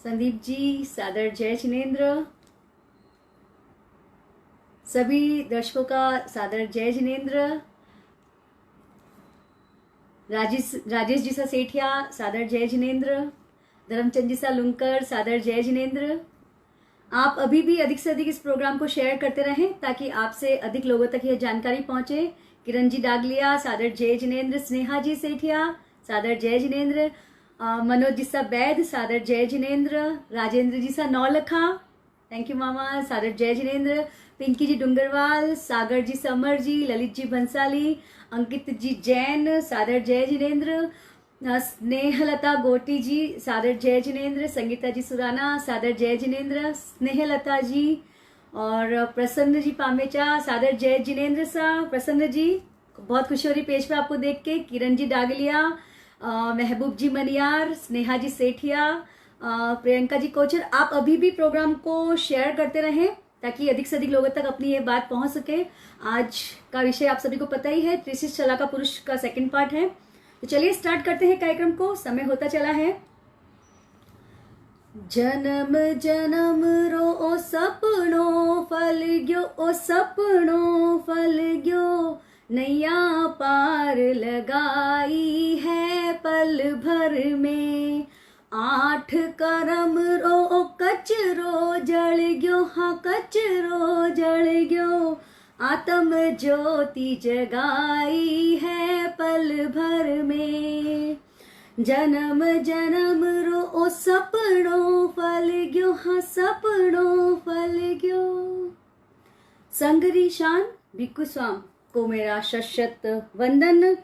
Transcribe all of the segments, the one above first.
संदीप जी सादर जय जिनेन्द्र। सभी दर्शकों का सादर जय जिनेन्द्र। राजेश जी सा सेठिया सादर जय जिनेन्द्र। धर्मचंद जी सा लुंकर सादर जय जिनेन्द्र। आप अभी भी अधिक से अधिक इस प्रोग्राम को शेयर करते रहें ताकि आपसे अधिक लोगों तक यह जानकारी पहुंचे। किरण जी डागलिया सादर जय जिनेन्द्र। स्नेहा जी सेठिया सादर जय जिनेन्द्र। मनोज जी सा बैद सादर जय जिनेन्द्र। राजेंद्र जी सा नौलखा थैंक यू मामा सादर जय जिनेन्द्र। पिंकी जी डुंगरवाल, सागर जी समर जी, ललित जी भंसाली, अंकित जी जैन सादर जय जिनेन्द्र। स्नेहलता गोटी जी सादर जय जिनेन्द्र। संगीता जी सुराना सादर जय जिनेन्द्र। स्नेहलता जी और प्रसन्न जी पामेचा सादर जय जिनेन्द्र सा। प्रसन्न जी बहुत खुशी हो रही पेज पे आपको देख के। किरण जी डागलिया, महबूब जी मनियार, स्नेहा जी सेठिया, प्रियंका जी कोचर, आप अभी भी प्रोग्राम को शेयर करते रहें ताकि अधिक से अधिक लोगों तक अपनी ये बात पहुंच सके। आज का विषय आप सभी को पता ही है, त्रिशिष चला का पुरुष का सेकंड पार्ट है। तो चलिए स्टार्ट करते हैं कार्यक्रम को, समय होता चला है। जन्म जन्म रो ओ सपनों फल गयो, ओ सपनों फल गयो, नैया पार लगाई है पल भर में। 8 करम रो कचरो जल गयो, हाँ कचरो जल गयो, आत्म ज्योति जगाई है पल भर में। जन्म जन्म रो ओ सपनों फल गयो, हाँ सपनों फल गयो। संगरी शान भिक्खु स्वाम को मेरा शत वंदन।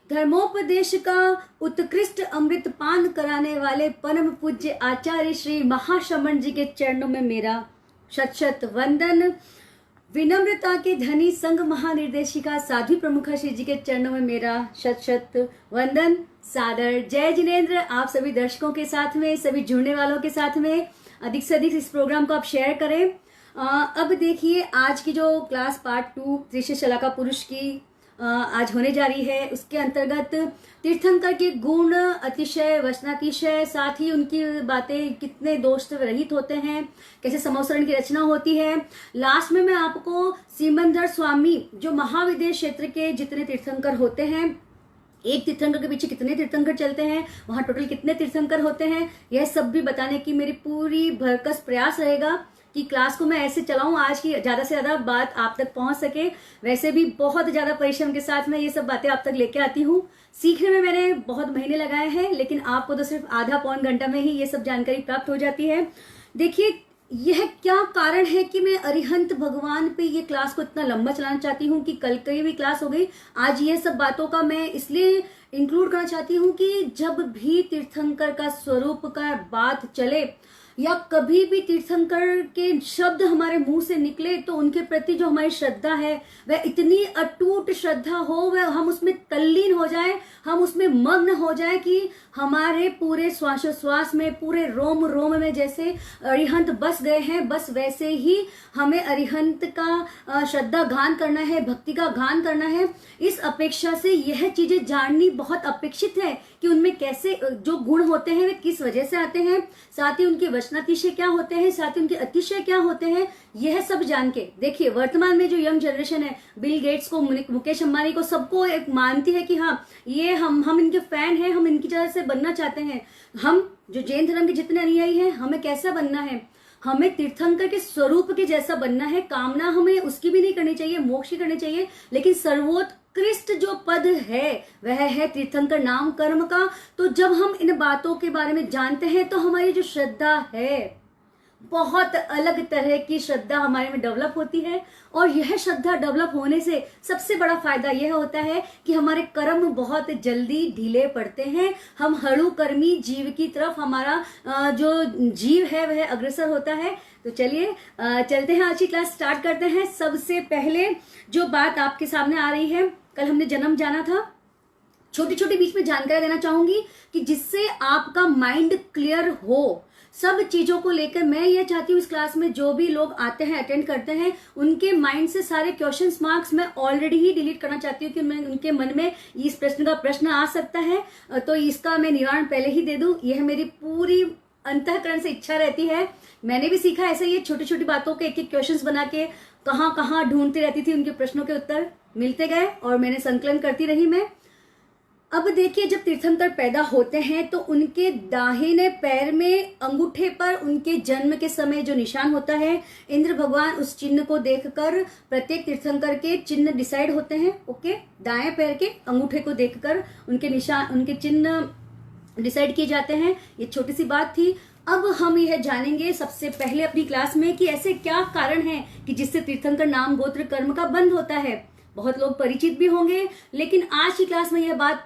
धर्मोपदेश का उत्कृष्ट अमृत पान कराने वाले परम पूज्य आचार्य श्री महाश्रमण जी के चरणों में मेरा शत वंदन। विनम्रता के धनी संघ महानिर्देशिका साध्वी प्रमुखा श्री जी के चरणों में मेरा शत वंदन। सादर जय जिनेन्द्र। आप सभी दर्शकों के साथ में, सभी जुड़ने वालों के साथ में अधिक से अधिक इस प्रोग्राम को आप शेयर करें। अब देखिए आज की जो क्लास पार्ट 2 त्रिशिष चला का पुरुष की आज होने जा रही है, उसके अंतर्गत तीर्थंकर के गुण, अतिशय, वचनातिशय, साथ ही उनकी बातें कितने दोष रहित होते हैं, कैसे समवसरण की रचना होती है। लास्ट में मैं आपको सीमंदर स्वामी जो महाविदेश क्षेत्र के जितने तीर्थंकर होते हैं, एक तीर्थंकर के पीछे कितने तीर्थंकर चलते हैं, वहां टोटल कितने तीर्थंकर होते हैं, यह सब भी बताने की मेरी पूरी भरकस प्रयास रहेगा कि क्लास को मैं ऐसे चलाऊं आज की ज्यादा से ज्यादा बात आप तक पहुंच सके। वैसे भी बहुत ज्यादा परिश्रम के साथ मैं ये सब बातें आप तक लेके आती हूँ। सीखने में मैंने बहुत महीने लगाए हैं, लेकिन आपको तो सिर्फ आधा पौन घंटा में ही ये सब जानकारी प्राप्त हो जाती है। देखिए यह क्या कारण है कि मैं अरिहंत भगवान पे ये क्लास को इतना लंबा चलाना चाहती हूँ कि कल की भी क्लास हो गई, आज ये सब बातों का मैं इसलिए इंक्लूड करना चाहती हूँ कि जब भी तीर्थंकर का स्वरूप का बात चले या कभी भी तीर्थंकर के शब्द हमारे मुंह से निकले तो उनके प्रति जो हमारी श्रद्धा है वह इतनी अटूट श्रद्धा हो, वह हम उसमें तल्लीन हो जाए, हम उसमें मग्न हो जाए कि हमारे पूरे श्वासोश्वास में, पूरे रोम रोम में जैसे अरिहंत बस गए हैं, बस वैसे ही हमें अरिहंत का श्रद्धा गान करना है, भक्ति का गान करना है। इस अपेक्षा से यह चीजें जाननी बहुत अपेक्षित है कि उनमें कैसे जो गुण होते हैं वे किस वजह से आते हैं, साथ ही उनके वचनातिशय क्या होते हैं, साथ ही उनके अतिशय क्या होते हैं, यह सब जान के देखिए वर्तमान में जो यंग जनरेशन है, बिल गेट्स को, मुकेश अंबानी को, सबको एक मानती है कि हाँ ये हम इनके फैन हैं, हम इनकी तरह से बनना चाहते हैं। हम जो जैन धर्म के जितने अनुयायी हैं, हमें कैसा बनना है, हमें तीर्थंकर के स्वरूप के जैसा बनना है। कामना हमें उसकी भी नहीं करनी चाहिए, मोक्ष की करनी चाहिए, लेकिन सर्वोत्कृष्ट जो पद है वह है तीर्थंकर नाम कर्म का। तो जब हम इन बातों के बारे में जानते हैं तो हमारी जो श्रद्धा है, बहुत अलग तरह की श्रद्धा हमारे में डेवलप होती है। और यह श्रद्धा डेवलप होने से सबसे बड़ा फायदा यह होता है कि हमारे कर्म बहुत जल्दी ढीले पड़ते हैं। हम हड़ू कर्मी जीव की तरफ हमारा जो जीव है वह अग्रसर होता है। तो चलिए चलते हैं, आज की क्लास स्टार्ट करते हैं। सबसे पहले जो बात आपके सामने आ रही है, कल हमने जन्म जाना था, छोटी छोटी बीच में जानकारी देना चाहूंगी कि जिससे आपका माइंड क्लियर हो सब चीजों को लेकर। मैं ये चाहती हूँ इस क्लास में जो भी लोग आते हैं, अटेंड करते हैं, उनके माइंड से सारे क्वेश्चन मार्क्स मैं ऑलरेडी ही डिलीट करना चाहती हूँ कि मैं उनके मन में इस प्रश्न का प्रश्न आ सकता है तो इसका मैं निवारण पहले ही दे दूं। यह मेरी पूरी अंतःकरण से इच्छा रहती है। मैंने भी सीखा ऐसे ही, छोटी छोटी बातों के एक एक क्वेश्चंस बना के कहाँ कहाँ ढूंढती रहती थी, उनके प्रश्नों के उत्तर मिलते गए और मैंने संकलन करती रही मैं। अब देखिए, जब तीर्थंकर पैदा होते हैं तो उनके दाहिने पैर में अंगूठे पर उनके जन्म के समय जो निशान होता है, इंद्र भगवान उस चिन्ह को देखकर प्रत्येक तीर्थंकर के चिन्ह डिसाइड होते हैं। ओके, दाएं पैर के अंगूठे को देखकर उनके निशान, उनके चिन्ह डिसाइड किए जाते हैं। ये छोटी सी बात थी। अब हम यह जानेंगे सबसे पहले अपनी क्लास में कि ऐसे क्या कारण है कि जिससे तीर्थंकर नाम गोत्र कर्म का बंद होता है। बहुत लोग परिचित भी होंगे, लेकिन आज की क्लास में यह बात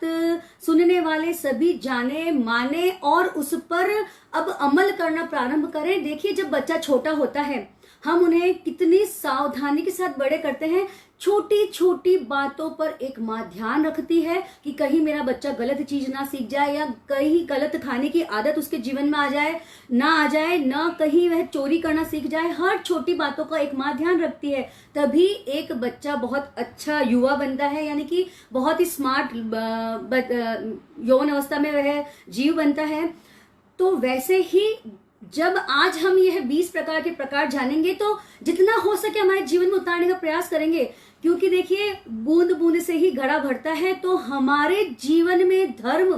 सुनने वाले सभी जाने माने और उस पर अब अमल करना प्रारंभ करें। देखिए, जब बच्चा छोटा होता है हम उन्हें कितनी सावधानी के साथ बड़े करते हैं। छोटी छोटी बातों पर एक माँ ध्यान रखती है कि कहीं मेरा बच्चा गलत चीज ना सीख जाए या कहीं गलत खाने की आदत उसके जीवन में आ जाए, ना कहीं वह चोरी करना सीख जाए। हर छोटी बातों का एक माँ ध्यान रखती है, तभी एक बच्चा बहुत अच्छा युवा बनता है, यानी कि बहुत ही स्मार्ट यौवन अवस्था में वह जीव बनता है। तो वैसे ही जब आज हम यह 20 प्रकार के प्रकार जानेंगे तो जितना हो सके हमारे जीवन में उतारने का प्रयास करेंगे, क्योंकि देखिए बूंद बूंद से ही घड़ा भरता है। तो हमारे जीवन में धर्म,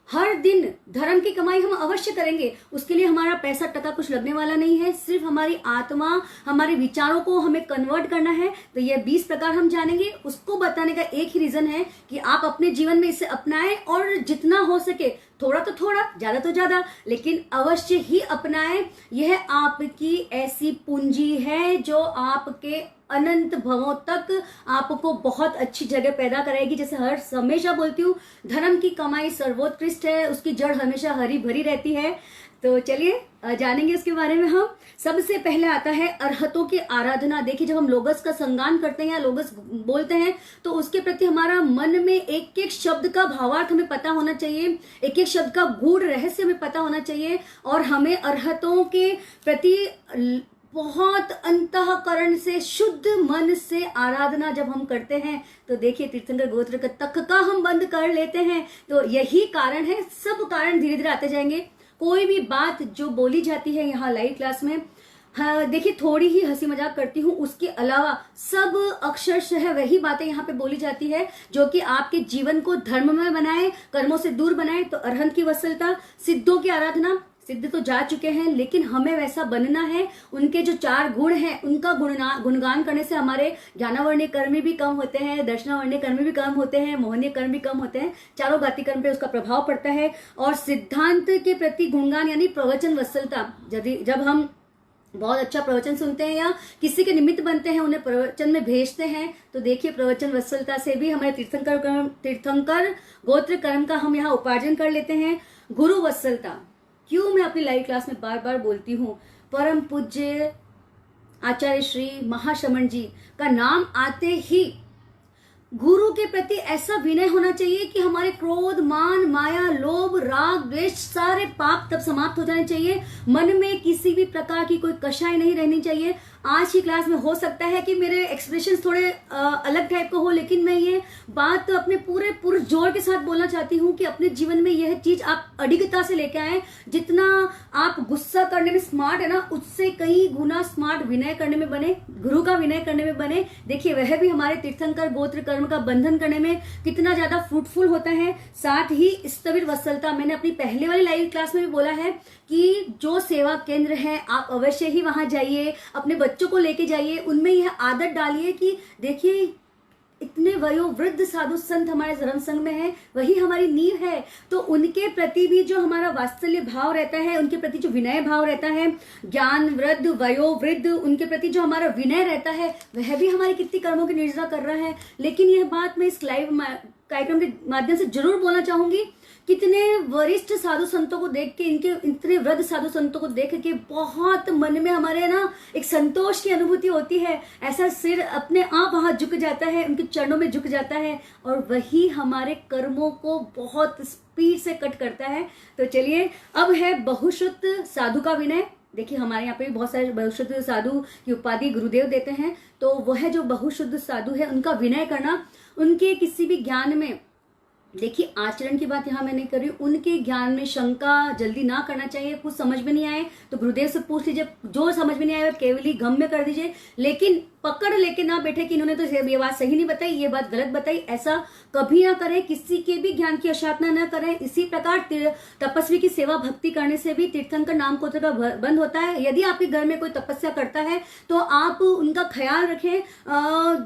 हर दिन धर्म की कमाई हम अवश्य करेंगे। उसके लिए हमारा पैसा टका कुछ लगने वाला नहीं है, सिर्फ हमारी आत्मा, हमारे विचारों को हमें कन्वर्ट करना है। तो ये 20 प्रकार हम जानेंगे। उसको बताने का एक ही रीजन है कि आप अपने जीवन में इसे अपनाएं और जितना हो सके, थोड़ा तो थोड़ा, ज्यादा तो ज्यादा, लेकिन अवश्य ही अपनाएं। यह आपकी ऐसी पूंजी है जो आपके अनंत भवों तक आपको बहुत अच्छी जगह पैदा करेगी। जैसे हमेशा बोलती हूँ, धर्म की कमाई सर्वोत्कृष्ट है, उसकी जड़ हमेशा हरी भरी रहती है। तो चलिए जानेंगे इसके बारे में हम। सबसे पहले आता है अरहतों की आराधना। देखिए, जब हम लोगस का संगान करते हैं या लोगस बोलते हैं तो उसके प्रति हमारा मन में एक एक शब्द का भावार्थ हमें पता होना चाहिए, एक एक शब्द का गूढ़ रहस्य हमें पता होना चाहिए। और हमें अरहतों के प्रति बहुत अंतःकरण से, शुद्ध मन से आराधना जब हम करते हैं तो देखिए तीर्थंकर गोत्र तक का हम बंद कर लेते हैं। तो यही कारण है, सब कारण धीरे धीरे आते जाएंगे। कोई भी बात जो बोली जाती है यहाँ लाइव क्लास में, हाँ देखिए थोड़ी ही हंसी मजाक करती हूँ, उसके अलावा सब अक्षरशः वही बातें यहाँ पे बोली जाती है जो कि आपके जीवन को धर्ममय बनाए, कर्मों से दूर बनाए। तो अरहंत की वत्सलता, सिद्धों की आराधना, सिद्ध तो जा चुके हैं लेकिन हमें वैसा बनना है। उनके जो 4 गुण हैं उनका गुणगान करने से हमारे ज्ञानावर्णीय कर्म भी कम होते हैं, दर्शनावर्णीय कर्म भी कम होते हैं, मोहनीय कर्म भी कम होते हैं। चारों गाति कर्म पे उसका प्रभाव पड़ता है। और सिद्धांत के प्रति गुणगान यानी प्रवचन वत्सलता, जब हम बहुत अच्छा प्रवचन सुनते हैं या किसी के निमित्त बनते हैं, उन्हें प्रवचन में भेजते हैं, तो देखिए प्रवचन वत्सलता से भी हमारे तीर्थंकर गोत्र कर्म का हम यहाँ उपार्जन कर लेते हैं। गुरु वत्सलता, क्यों मैं अपनी लाइव क्लास में बार बार बोलती हूँ, परम पूज्य आचार्य श्री महाशमन जी का नाम आते ही गुरु के प्रति ऐसा विनय होना चाहिए कि हमारे क्रोध, मान, माया, लोभ, राग, द्वेष सारे पाप तब समाप्त हो जाने चाहिए। मन में किसी भी प्रकार की कोई कषाय नहीं रहनी चाहिए। आज की क्लास में हो सकता है कि मेरे एक्सप्रेशंस थोड़े अलग टाइप को हो, लेकिन मैं ये बात अपने पूरे पुरजोर के साथ बोलना चाहती हूँ कि अपने जीवन में यह चीज आप अडिगता से लेके आए। जितना आप गुस्सा करने में स्मार्ट है ना, उससे कई गुना स्मार्ट विनय करने में बने, गुरु का विनय करने में बने। देखिए वह भी हमारे तीर्थंकर गोत्र कर्म का बंधन करने में कितना ज्यादा फ्रूटफुल होता है। साथ ही स्थविर वत्सलता, मैंने अपनी पहले वाली लाइव क्लास में भी बोला है कि जो सेवा केंद्र है आप अवश्य ही वहां जाइए, अपने बच्चों को लेके जाइए, उनमें यह आदत डालिए कि देखिए इतने वयोवृद्ध साधु संत हमारे धर्म संघ में है, वही हमारी नींव है। तो उनके प्रति भी जो हमारा वात्सल्य भाव रहता है, उनके प्रति जो विनय भाव रहता है, ज्ञान वृद्ध वयोवृद्ध उनके प्रति जो हमारा विनय रहता है, वह भी हमारे कितनी कर्मों की निर्जरा कर रहा है। लेकिन यह बात मैं इस लाइव कार्यक्रम के माध्यम से जरूर बोलना चाहूंगी, कितने वरिष्ठ साधु संतों को देख के, इनके इतने वृद्ध साधु संतों को देख के बहुत मन में हमारे ना एक संतोष की अनुभूति होती है। ऐसा सिर अपने आप वहां झुक जाता है, उनके चरणों में झुक जाता है और वही हमारे कर्मों को बहुत स्पीड से कट करता है। तो चलिए अब है बहुश्रुत साधु का विनय। देखिए हमारे यहाँ पे भी बहुत सारे बहुशुद्ध साधु की उपाधि गुरुदेव देते हैं। तो वह जो बहुशुद्ध साधु है उनका विनय करना, उनके किसी भी ज्ञान में देखिए आचरण की बात यहाँ मैं नहीं कर रही हूँ, उनके ज्ञान में शंका जल्दी ना करना चाहिए। कुछ समझ में नहीं आए तो गुरुदेव से पूछ लीजिए, जो समझ में नहीं आए केवली गम में कर दीजिए, लेकिन पकड़ लेके ना बैठे कि इन्होंने तो ये बात सही नहीं बताई, ये बात गलत बताई। ऐसा कभी ना करें, किसी के भी ज्ञान की अशातना न करें। इसी प्रकार तपस्वी की सेवा भक्ति करने से भी तीर्थंकर नाम गोत्र का बंद होता है। यदि आपके घर में कोई तपस्या करता है तो आप उनका ख्याल रखें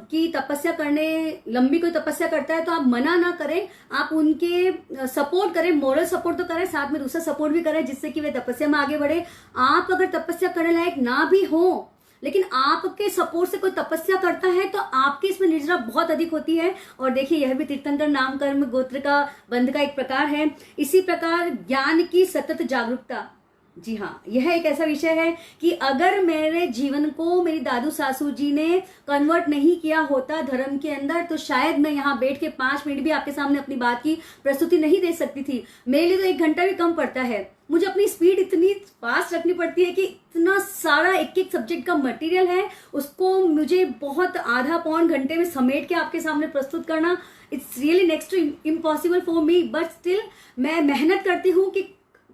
कि तपस्या करने, लंबी कोई तपस्या करता है तो आप मना ना करें, आप उनके सपोर्ट करें, मोरल सपोर्ट तो करें, साथ में दूसरा सपोर्ट भी करें जिससे कि वे तपस्या में आगे बढ़े। आप अगर तपस्या करने लायक ना भी हो लेकिन आपके सपोर्ट से कोई तपस्या करता है तो आपकी इसमें निर्जरा बहुत अधिक होती है। और देखिए यह भी तीर्थंकर नाम कर्म गोत्र का बंध का एक प्रकार है। इसी प्रकार ज्ञान की सतत जागरूकता, जी हाँ, यह एक ऐसा विषय है कि अगर मेरे जीवन को मेरी दादू सासू जी ने कन्वर्ट नहीं किया होता धर्म के अंदर तो शायद मैं यहाँ बैठ के 5 मिनट भी आपके सामने अपनी बात की प्रस्तुति नहीं दे सकती थी। मेरे लिए तो 1 घंटा भी कम पड़ता है। मुझे अपनी स्पीड इतनी फास्ट रखनी पड़ती है कि इतना सारा एक सब्जेक्ट का मटेरियल है, उसको मुझे बहुत आधा पौन घंटे में समेट के आपके सामने प्रस्तुत करना, it's really next to impossible for me. But still मैं मेहनत करती हूँ कि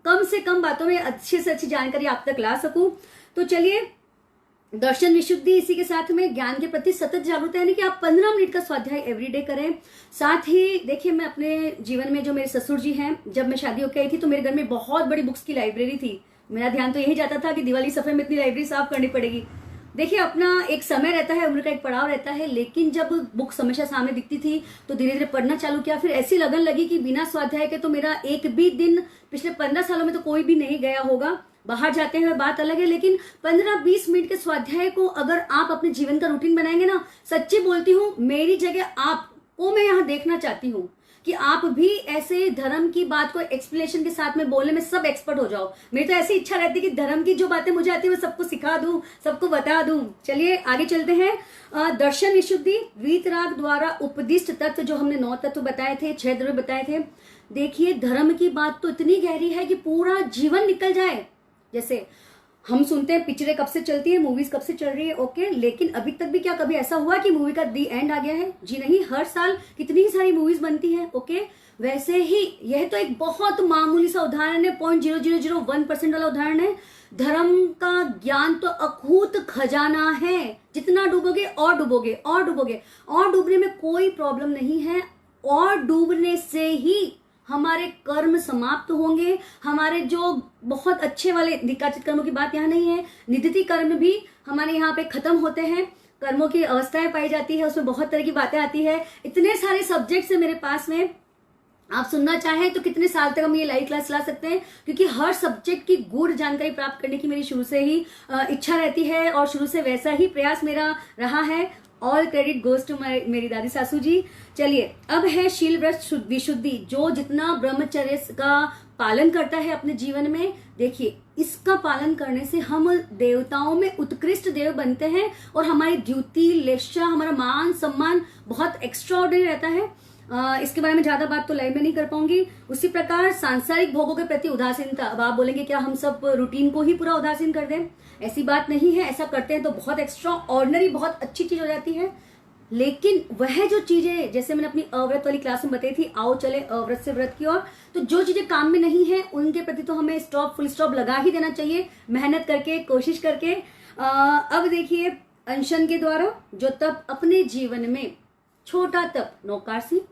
कम से कम बातों में अच्छी से अच्छी जानकारी आप तक ला सकूं। तो चलिए, दर्शन विशुद्धि, इसी के साथ में ज्ञान के प्रति सतत जागरूकता, यानी कि आप 15 मिनट का स्वाध्याय एवरीडे करें। साथ ही देखिए, मैं अपने जीवन में, जो मेरे ससुर जी हैं, जब मैं शादी होकर आई थी तो मेरे घर में बहुत बड़ी बुक्स की लाइब्रेरी थी। मेरा ध्यान तो यही जाता था कि दिवाली सफर में इतनी लाइब्रेरी साफ करनी पड़ेगी। देखिए अपना एक समय रहता है, उम्र का एक पड़ाव रहता है, लेकिन जब बुक हमेशा सामने दिखती थी तो धीरे धीरे पढ़ना चालू किया। फिर ऐसी लगन लगी कि बिना स्वाध्याय के तो मेरा एक भी दिन पिछले 15 सालों में तो कोई भी नहीं गया होगा। बाहर जाते हैं बात अलग है, लेकिन 15-20 मिनट के स्वाध्याय को अगर आप अपने जीवन का रूटीन बनाएंगे ना, सच्ची बोलती हूँ, मेरी जगह आपको मैं यहाँ देखना चाहती हूँ कि आप भी ऐसे धर्म की बात को एक्सप्लेनेशन के साथ में बोलने में सब एक्सपर्ट हो जाओ। मेरी तो ऐसी इच्छा रहती है कि धर्म की जो बातें मुझे आती है मैं सबको सिखा दूं, सबको बता दूं। चलिए आगे चलते हैं। दर्शन विशुद्धि, वीतराग द्वारा उपदिष्ट तत्व, जो हमने 9 तत्व बताए थे, 6 द्रव्य बताए थे। देखिए धर्म की बात तो इतनी गहरी है कि पूरा जीवन निकल जाए। जैसे हम सुनते हैं पिक्चरें कब से चलती है, मूवीज कब से चल रही है, ओके, लेकिन अभी तक भी क्या कभी ऐसा हुआ कि मूवी का दी एंड आ गया है? जी नहीं, हर साल कितनी ही सारी मूवीज बनती है, ओके। वैसे ही यह तो एक बहुत मामूली सा उदाहरण है, 0.0001% वाला उदाहरण है। धर्म का ज्ञान तो अकूत खजाना है, जितना डूबोगे और डूबोगे और डूबोगे, और डूबने में कोई प्रॉब्लम नहीं है। और डूबने से ही हमारे कर्म समाप्त होंगे। हमारे जो बहुत अच्छे वाले निकाचित कर्मों की बात यहाँ नहीं है, निदिति कर्म भी हमारे यहाँ पे खत्म होते हैं। कर्मों की अवस्थाएं पाई जाती है, उसमें बहुत तरह की बातें आती है। इतने सारे सब्जेक्ट्स है मेरे पास में, आप सुनना चाहें तो कितने साल तक हम ये लाइव क्लास ला सकते हैं, क्योंकि हर सब्जेक्ट की गूढ़ जानकारी प्राप्त करने की मेरी शुरू से ही इच्छा रहती है और शुरू से वैसा ही प्रयास मेरा रहा है। ऑल क्रेडिट गोज टू मेरी दादी सासू जी। चलिए अब है शील व्रत विशुद्धि, जो जितना ब्रह्मचर्य का पालन करता है अपने जीवन में, देखिए इसका पालन करने से हम देवताओं में उत्कृष्ट देव बनते हैं और हमारी ड्यूटी, लेशा, हमारा मान सम्मान बहुत एक्स्ट्राऑर्डिनरी रहता है। इसके बारे में ज्यादा बात तो लाइव में नहीं कर पाऊंगी। उसी प्रकार सांसारिक भोगों के प्रति उदासीनता। अब आप बोलेंगे क्या हम सब रूटीन को ही पूरा उदासीन कर दें? ऐसी बात नहीं है, ऐसा करते हैं तो बहुत एक्स्ट्रा ऑर्डिनरी, बहुत अच्छी चीज हो जाती है। लेकिन वह जो चीजें, जैसे मैंने अपनी अव्रत वाली क्लास में बताई थी, आओ चले अव्रत से व्रत की ओर, तो जो चीजें काम में नहीं है उनके प्रति तो हमें फुल स्टॉप लगा ही देना चाहिए, मेहनत करके, कोशिश करके। अब देखिए अनशन के द्वारा जो तप अपने जीवन में, छोटा तप नौकारसी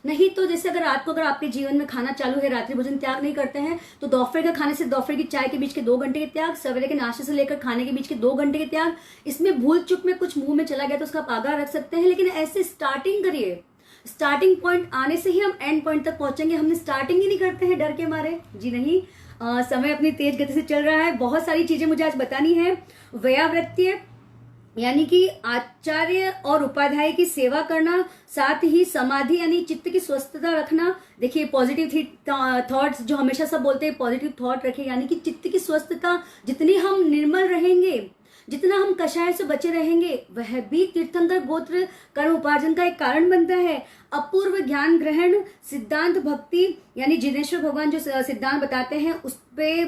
नहीं, तो जैसे अगर रात को अगर आपके जीवन में खाना चालू है, रात्रि भोजन त्याग नहीं करते हैं, तो दोपहर के खाने से दोपहर की चाय के बीच के 2 घंटे के त्याग, सवेरे के नाश्ते से लेकर खाने के बीच के 2 घंटे के त्याग। इसमें भूल चुक में कुछ मुंह में चला गया तो उसका आप आगाह रख सकते हैं, लेकिन ऐसे स्टार्टिंग करिए। स्टार्टिंग पॉइंट आने से ही हम एंड पॉइंट तक पहुंचेंगे, हमने स्टार्टिंग ही नहीं करते हैं डर के मारे। जी नहीं, समय अपनी तेज गति से चल रहा है, बहुत सारी चीजें मुझे आज बतानी है। व्यावृत्य यानी कि आचार्य और उपाध्याय की सेवा करना, साथ ही समाधि यानी चित्त की स्वस्थता रखना। देखिए पॉजिटिव थॉट्स, जो हमेशा सब बोलते हैं पॉजिटिव थॉट रखें, यानी कि चित्त की स्वस्थता, जितनी हम निर्मल रहेंगे, जितना हम कषाय से बचे रहेंगे, वह भी तीर्थंकर गोत्र कर्म उपार्जन का एक कारण बनता है। अपूर्व ज्ञान ग्रहण, सिद्धांत भक्ति, यानी जिनेश्वर भगवान जो सिद्धांत बताते हैं उस पे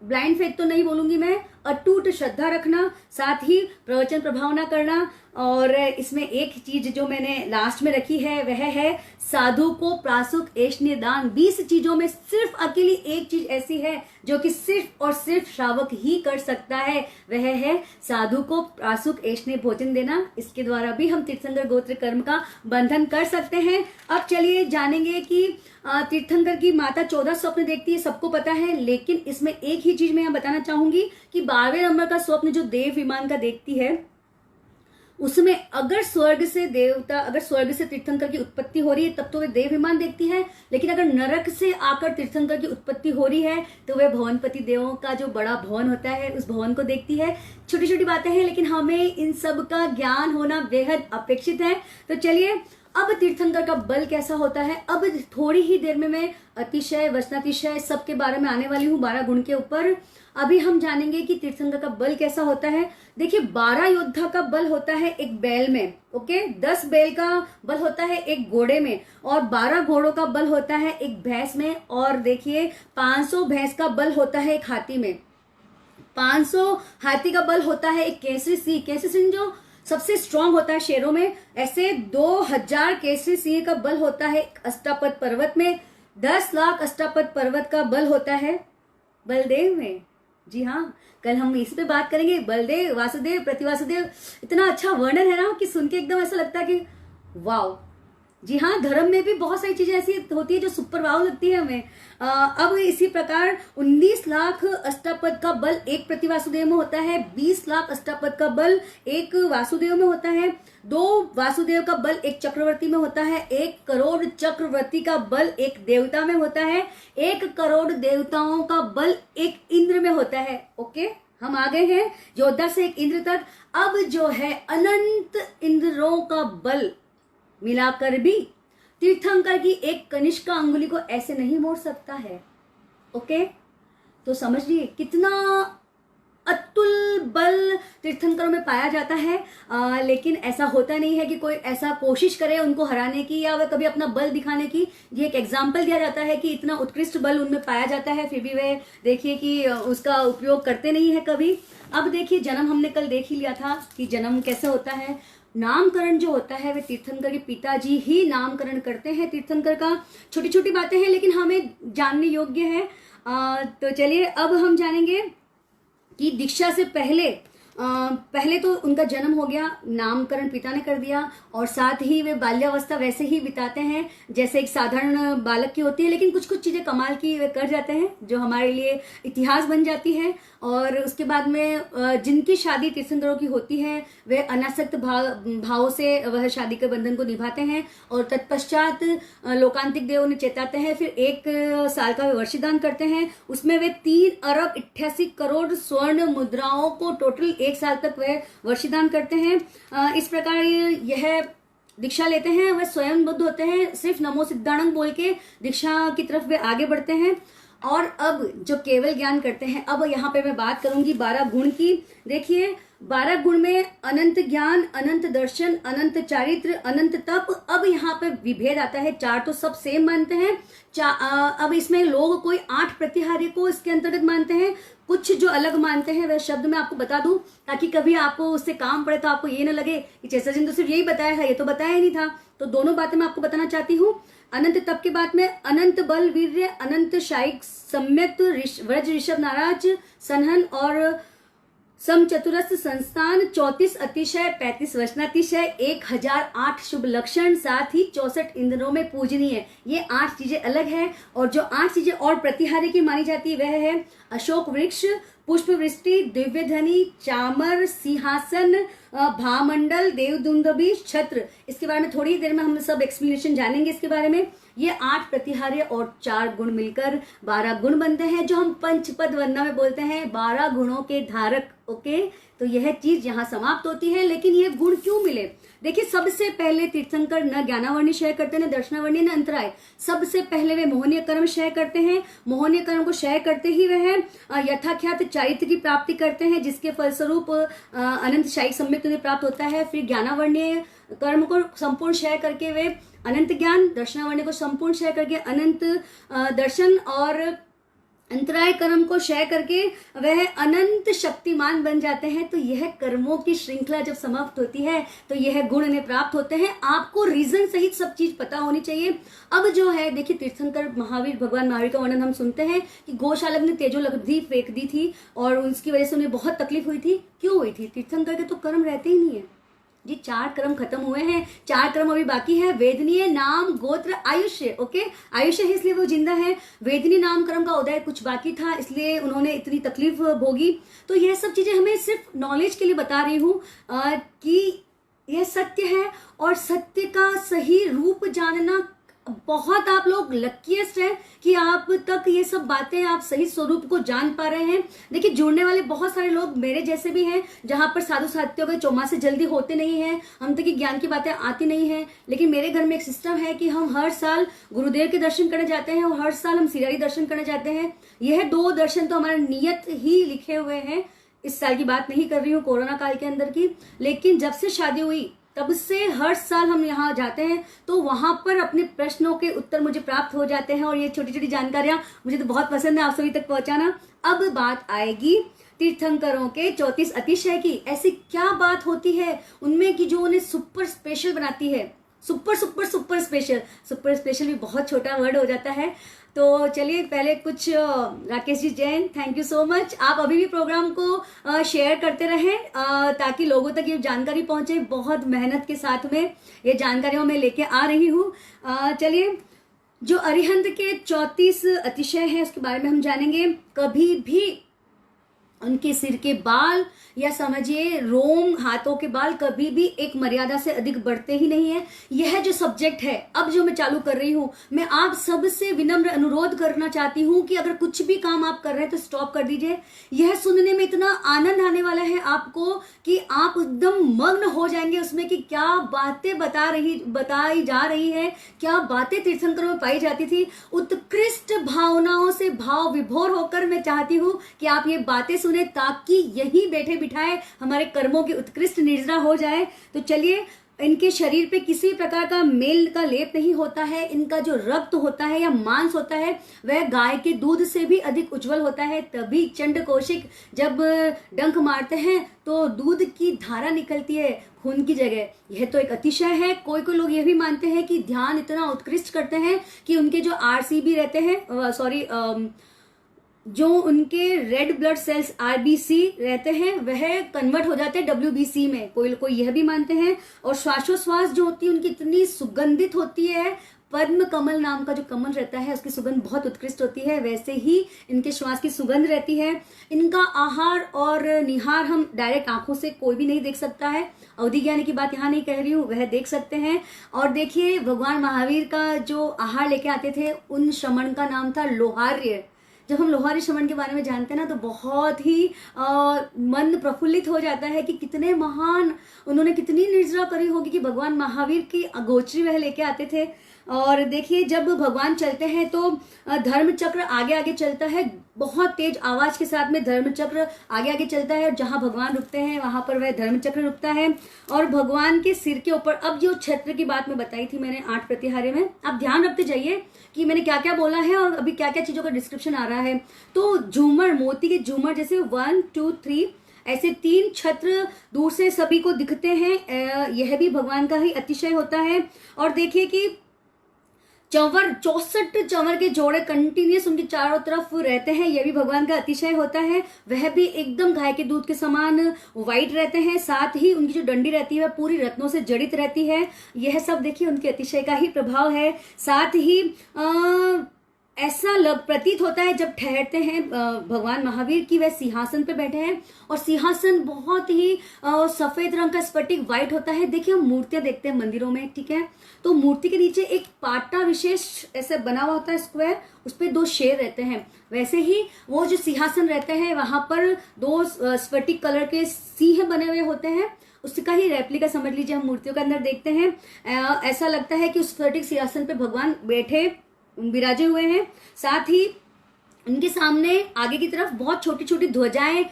ब्लाइंड फेथ तो नहीं बोलूंगी मैं, अटूट श्रद्धा रखना, साथ ही प्रवचन प्रभावना करना। और इसमें एक चीज जो मैंने लास्ट में रखी है वह है साधु को प्रासुक ऐष्ण्य दान। 20 चीजों में सिर्फ अकेली एक चीज ऐसी है जो कि सिर्फ और सिर्फ श्रावक ही कर सकता है, वह है साधु को प्रासुक ऐष्ण्य भोजन देना। इसके द्वारा भी हम तीर्थंकर गोत्र कर्म का बंधन कर सकते हैं। अब चलिए जानेंगे कि तीर्थंकर की माता 14 स्वप्न देखती है, सबको पता है, लेकिन इसमें एक ही चीज मैं यहाँ बताना चाहूंगी कि 12वें नंबर का स्वप्न जो देव विमान का देखती है, उसमें अगर स्वर्ग से तीर्थंकर की उत्पत्ति हो रही है तब तो वे देव विमान देखती है, लेकिन अगर नरक से आकर तीर्थंकर की उत्पत्ति हो रही है तो वे भवनपति देवों का जो बड़ा भवन होता है उस भवन को देखती है। छोटी छोटी बातें हैं, लेकिन हमें इन सब का ज्ञान होना बेहद अपेक्षित है। तो चलिए, अब तीर्थंकर का बल कैसा होता है, अब थोड़ी ही देर में मैं अतिशय वचनातिशय सबके बारे में आने वाली हूँ 12 गुण के ऊपर। अभी हम जानेंगे कि तीर्थंकर का बल कैसा होता है। देखिए, 12 योद्धा का बल होता है एक बैल में, ओके, 10 बैल का बल होता है एक घोड़े में, और 12 घोड़ों का बल होता है एक भैंस में, और देखिए 500 भैंस का बल होता है एक हाथी में, 500 हाथी का बल होता है एक केसरी सिंह जो सबसे स्ट्रांग होता है शेरों में। ऐसे 2000 केसरी सिंह का बल होता है अष्टापद पर्वत में, 10 लाख अष्टापद पर्वत का बल होता है बलदेव में। जी हाँ, कल हम इस पे बात करेंगे, बलदेव, वासुदेव, प्रतिवासुदेव। इतना अच्छा वर्णन है ना कि सुन के एकदम ऐसा लगता है कि वाव। जी हाँ, धर्म में भी बहुत सारी चीजें ऐसी होती है जो सुपर वाव लगती है हमें। अब इसी प्रकार 19 लाख अष्टापद का बल एक प्रतिवासुदेव में होता है, 20 लाख अष्टापद का बल एक वासुदेव में होता है, 2 वासुदेव का बल एक चक्रवर्ती में होता है, 1 करोड़ चक्रवर्ती का बल एक देवता में होता है, 1 करोड़ देवताओं का बल एक इंद्र में होता है। ओके, हम आ गए हैं योद्धा से एक इंद्र तक। अब जो है अनंत इंद्रों का बल मिलाकर भी तीर्थंकर की एक कनिष्का अंगुली को ऐसे नहीं मोड़ सकता है। ओके, तो समझिए कितना अतुल बल तीर्थंकरों में पाया जाता है। लेकिन ऐसा होता नहीं है कि कोई ऐसा कोशिश करे उनको हराने की या वह कभी अपना बल दिखाने की। ये एक एग्जाम्पल दिया जाता है कि इतना उत्कृष्ट बल उनमें पाया जाता है, फिर भी वे देखिए कि उसका उपयोग करते नहीं है कभी। अब देखिए, जन्म हमने कल देख ही लिया था कि जन्म कैसे होता है। नामकरण जो होता है वे तीर्थंकर के पिताजी ही नामकरण करते हैं तीर्थंकर का। छोटी छोटी बातें हैं लेकिन हमें जानने योग्य है। तो चलिए, अब हम जानेंगे कि दीक्षा से पहले तो उनका जन्म हो गया, नामकरण पिता ने कर दिया, और साथ ही वे बाल्यावस्था वैसे ही बिताते हैं जैसे एक साधारण बालक की होती है, लेकिन कुछ कुछ चीजें कमाल की वे कर जाते हैं जो हमारे लिए इतिहास बन जाती है। और उसके बाद में जिनकी शादी तीर्थंकरों की होती है वे अनासक्त भाव से वह शादी के बंधन को निभाते हैं, और तत्पश्चात लोकांतिक देव उन्हें चेताते हैं। फिर 1 साल का वे वर्षदान करते हैं, उसमें वे 3 अरब 88 करोड़ स्वर्ण मुद्राओं को टोटल 1 साल तक वे वर्षदान करते हैं। इस प्रकार यह दीक्षा लेते हैं, वह स्वयं बुद्ध होते हैं, सिर्फ नमो सिद्धाणं बोल के दीक्षा की तरफ वे आगे बढ़ते हैं। और अब जो केवल ज्ञान करते हैं, अब यहाँ पे मैं बात करूंगी 12 गुण की। देखिए, 12 गुण में अनंत ज्ञान, अनंत दर्शन, अनंत चारित्र, अनंत तप। अब यहाँ पे विभेद आता है, 4 तो सब सेम मानते हैं, अब इसमें लोग कोई 8 प्रतिहार्य को इसके अंतर्गत मानते हैं, कुछ जो अलग मानते हैं वह शब्द मैं आपको बता दूं ताकि कभी आपको उससे काम पड़े तो आपको ये ना लगे कि चेसा जी ने तो सिर्फ यही बताया है, ये तो बताया ही नहीं था। तो दोनों बातें मैं आपको बताना चाहती हूँ। अनंत तप के बाद में अनंत बल वीर्य, अनंत शायिक सम्यक्त व्रज ऋषभ नाराज सनहन और सम चतुरस्थ संस्थान, 34 अतिशय, 35 वचनातिशय, 1008 शुभ लक्षण, साथ ही 64 इंद्रों में पूजनीय। ये 8 चीजें अलग है, और जो 8 चीजें और प्रतिहार्य की मानी जाती है वह है अशोक वृक्ष, पुष्प वृष्टि, दिव्य धनी, चामर, सिंहासन, भामंडल, देवदुंदुभी, छत्र। इसके बारे में थोड़ी देर में हम सब एक्सप्लेनेशन जानेंगे इसके बारे में। ये 8 प्रतिहार्य और 4 गुण मिलकर 12 गुण बनते हैं, जो हम पंचपद वंदना में बोलते हैं 12 गुणों के धारक। ओके, तो यह चीज यहाँ समाप्त होती है। लेकिन ये गुण क्यों मिले? देखिए, सबसे पहले तीर्थंकर न ज्ञानावर्णी क्षय करते, न दर्शनावर्णी, न अंतराय। सबसे पहले वे मोहनीय कर्म क्षय करते हैं। मोहनीय कर्म को क्षय करते ही वह यथाख्यात चारित्र की प्राप्ति करते हैं, जिसके फलस्वरूप अनंत शायिक सम्यक उन्हें प्राप्त होता है। फिर ज्ञानावर्णीय कर्म को संपूर्ण क्षय करके वे अनंत ज्ञान, दर्शनावर्ण्य को संपूर्ण क्षय करके अनंत दर्शन, और अंतराय कर्म को क्षय करके वह अनंत शक्तिमान बन जाते हैं। तो यह कर्मों की श्रृंखला जब समाप्त होती है तो यह गुण इन्हें प्राप्त होते हैं। आपको रीजन सहित सब चीज पता होनी चाहिए। अब जो है देखिए, तीर्थंकर महावीर, भगवान महावीर का वर्णन हम सुनते हैं कि गोशालक ने तेजोलब्धि फेंक दी थी और उसकी वजह से उन्हें बहुत तकलीफ हुई थी। क्यों हुई थी? तीर्थंकर के तो कर्म रहते ही नहीं है जी। 4 कर्म खत्म हुए हैं, 4 कर्म अभी बाकी है। वेदनीय, नाम, गोत्र, आयुष्य। ओके, आयुष्य है इसलिए वो जिंदा है। वेदनीय नाम कर्म का उदय कुछ बाकी था, इसलिए उन्होंने इतनी तकलीफ भोगी। तो यह सब चीजें हमें सिर्फ नॉलेज के लिए बता रही हूँ कि यह सत्य है और सत्य का सही रूप जानना बहुत आप लोग लकीएस्ट है कि आप तक ये सब बातें, आप सही स्वरूप को जान पा रहे हैं। देखिए, जुड़ने वाले बहुत सारे लोग मेरे जैसे भी हैं, जहां पर साधु साहित्यों के चौमासे जल्दी होते नहीं हैं, हम तक की ज्ञान की बातें आती नहीं है। लेकिन मेरे घर में एक सिस्टम है कि हम हर साल गुरुदेव के दर्शन करने जाते हैं और हर साल हम सिरारी दर्शन करने जाते हैं। यह 2 दर्शन तो हमारा नियत ही लिखे हुए हैं। इस साल की बात नहीं कर रही हूँ, कोरोना काल के अंदर की। लेकिन जब से शादी हुई तब से हर साल हम यहाँ जाते हैं, तो वहां पर अपने प्रश्नों के उत्तर मुझे प्राप्त हो जाते हैं और ये छोटी छोटी जानकारियां मुझे तो बहुत पसंद है आप सभी तक पहुंचाना। अब बात आएगी तीर्थंकरों के 34 अतिशय की। ऐसी क्या बात होती है उनमें कि जो उन्हें सुपर स्पेशल बनाती है? Super super super special, super special भी बहुत छोटा वर्ड हो जाता है। तो चलिए पहले कुछ Rakesh ji Jain, thank you so much. आप अभी भी प्रोग्राम को शेयर करते रहें ताकि लोगों तक ये जानकारी पहुंचे। बहुत मेहनत के साथ में ये जानकारियां मैं लेके आ रही हूँ। चलिए, जो अरिहंत के 34 अतिशय हैं उसके बारे में हम जानेंगे। कभी भी उनके सिर के बाल या समझिए रोम, हाथों के बाल कभी भी एक मर्यादा से अधिक बढ़ते ही नहीं है। यह जो सब्जेक्ट है अब जो मैं चालू कर रही हूं, मैं आप सबसे विनम्र अनुरोध करना चाहती हूं कि अगर कुछ भी काम आप कर रहे हैं तो स्टॉप कर दीजिए। यह सुनने में इतना आनंद आने वाला है आपको कि आप एकदम मग्न हो जाएंगे उसमें कि क्या बातें बताई जा रही है, क्या बातें तीर्थंकरों में पाई जाती थी। उत्कृष्ट भावनाओं से भाव विभोर होकर मैं चाहती हूं कि आप ये बातें सुने ताकि यही बैठे बिठाए हमारे कर्मों की उत्कृष्ट निर्जरा हो जाए। तो चलिए, इनके शरीर पे किसी प्रकार का मेल का लेप नहीं होता है। इनका जो रक्त होता है या मांस होता है वह गाय के दूध से भी अधिक उज्जवल होता है। तभी चंड कौशिक जब डंक मारते हैं तो दूध की धारा निकलती है खून की जगह। यह तो एक अतिशय है। कोई कोई लोग यह भी मानते हैं कि ध्यान इतना उत्कृष्ट करते हैं कि उनके जो आरसीबी रहते हैं, जो उनके रेड ब्लड सेल्स आरबीसी रहते हैं वह कन्वर्ट हो जाते हैं डब्ल्यूबीसी में। कोई कोई यह भी मानते हैं। और श्वासोश्वास जो होती है उनकी इतनी सुगंधित होती है। पद्म कमल नाम का जो कमल रहता है उसकी सुगंध बहुत उत्कृष्ट होती है, वैसे ही इनके श्वास की सुगंध रहती है। इनका आहार और निहार हम डायरेक्ट आंखों से कोई भी नहीं देख सकता है। अवधि ज्ञानी की बात यहाँ नहीं कह रही हूँ, वह देख सकते हैं। और देखिए, भगवान महावीर का जो आहार लेके आते थे उन श्रमण का नाम था लोहार्य। जब हम लोहारी श्रमण के बारे में जानते हैं ना तो बहुत ही मन प्रफुल्लित हो जाता है कि कितने महान उन्होंने कितनी निर्जरा करी होगी कि भगवान महावीर की अगोचरी वह लेके आते थे। और देखिए, जब भगवान चलते हैं तो धर्म चक्र आगे आगे चलता है, बहुत तेज आवाज के साथ में धर्म चक्र आगे आगे चलता है। जहां भगवान रुकते हैं वहां पर वह धर्म चक्र रुकता है। और भगवान के सिर के ऊपर, अब जो छत्र की बात मैं बताई थी मैंने 8 प्रतिहारे में, आप ध्यान रखते जाइए कि मैंने क्या क्या बोला है और अभी क्या क्या चीजों का डिस्क्रिप्शन आ रहा है। तो झूमर, मोती के झूमर जैसे 1 2 3 ऐसे 3 छत्र दूर से सभी को दिखते हैं। यह भी भगवान का ही अतिशय होता है। और देखिए कि चंवर, 64 चंवर के जोड़े कंटिन्यूस उनके चारों तरफ रहते हैं, यह भी भगवान का अतिशय होता है। वह भी एकदम गाय के दूध के समान व्हाइट रहते हैं। साथ ही उनकी जो डंडी रहती है वह पूरी रत्नों से जड़ित रहती है। यह सब देखिए उनके अतिशय का ही प्रभाव है। साथ ही ऐसा प्रतीत होता है जब ठहरते हैं भगवान महावीर की वह सिंहासन पे बैठे हैं और सिंहासन बहुत ही सफेद रंग का स्फटिक व्हाइट होता है। देखिए, हम मूर्तियां देखते हैं मंदिरों में, ठीक है, तो मूर्ति के नीचे एक पाटा विशेष ऐसे बना हुआ होता है स्क्वायर, उस पे 2 शेर रहते हैं। वैसे ही वो जो सिंहासन रहते हैं वहां पर 2 स्फटिक कलर के सिंह बने हुए होते हैं। उसका ही रेप्लिका समझ लीजिए, हम मूर्तियों के अंदर देखते हैं। ऐसा लगता है कि उस स्फटिक सिंहासन पे भगवान बैठे विराजे हुए हैं। साथ ही उनके सामने आगे की तरफ बहुत छोटी छोटी ध्वजाएं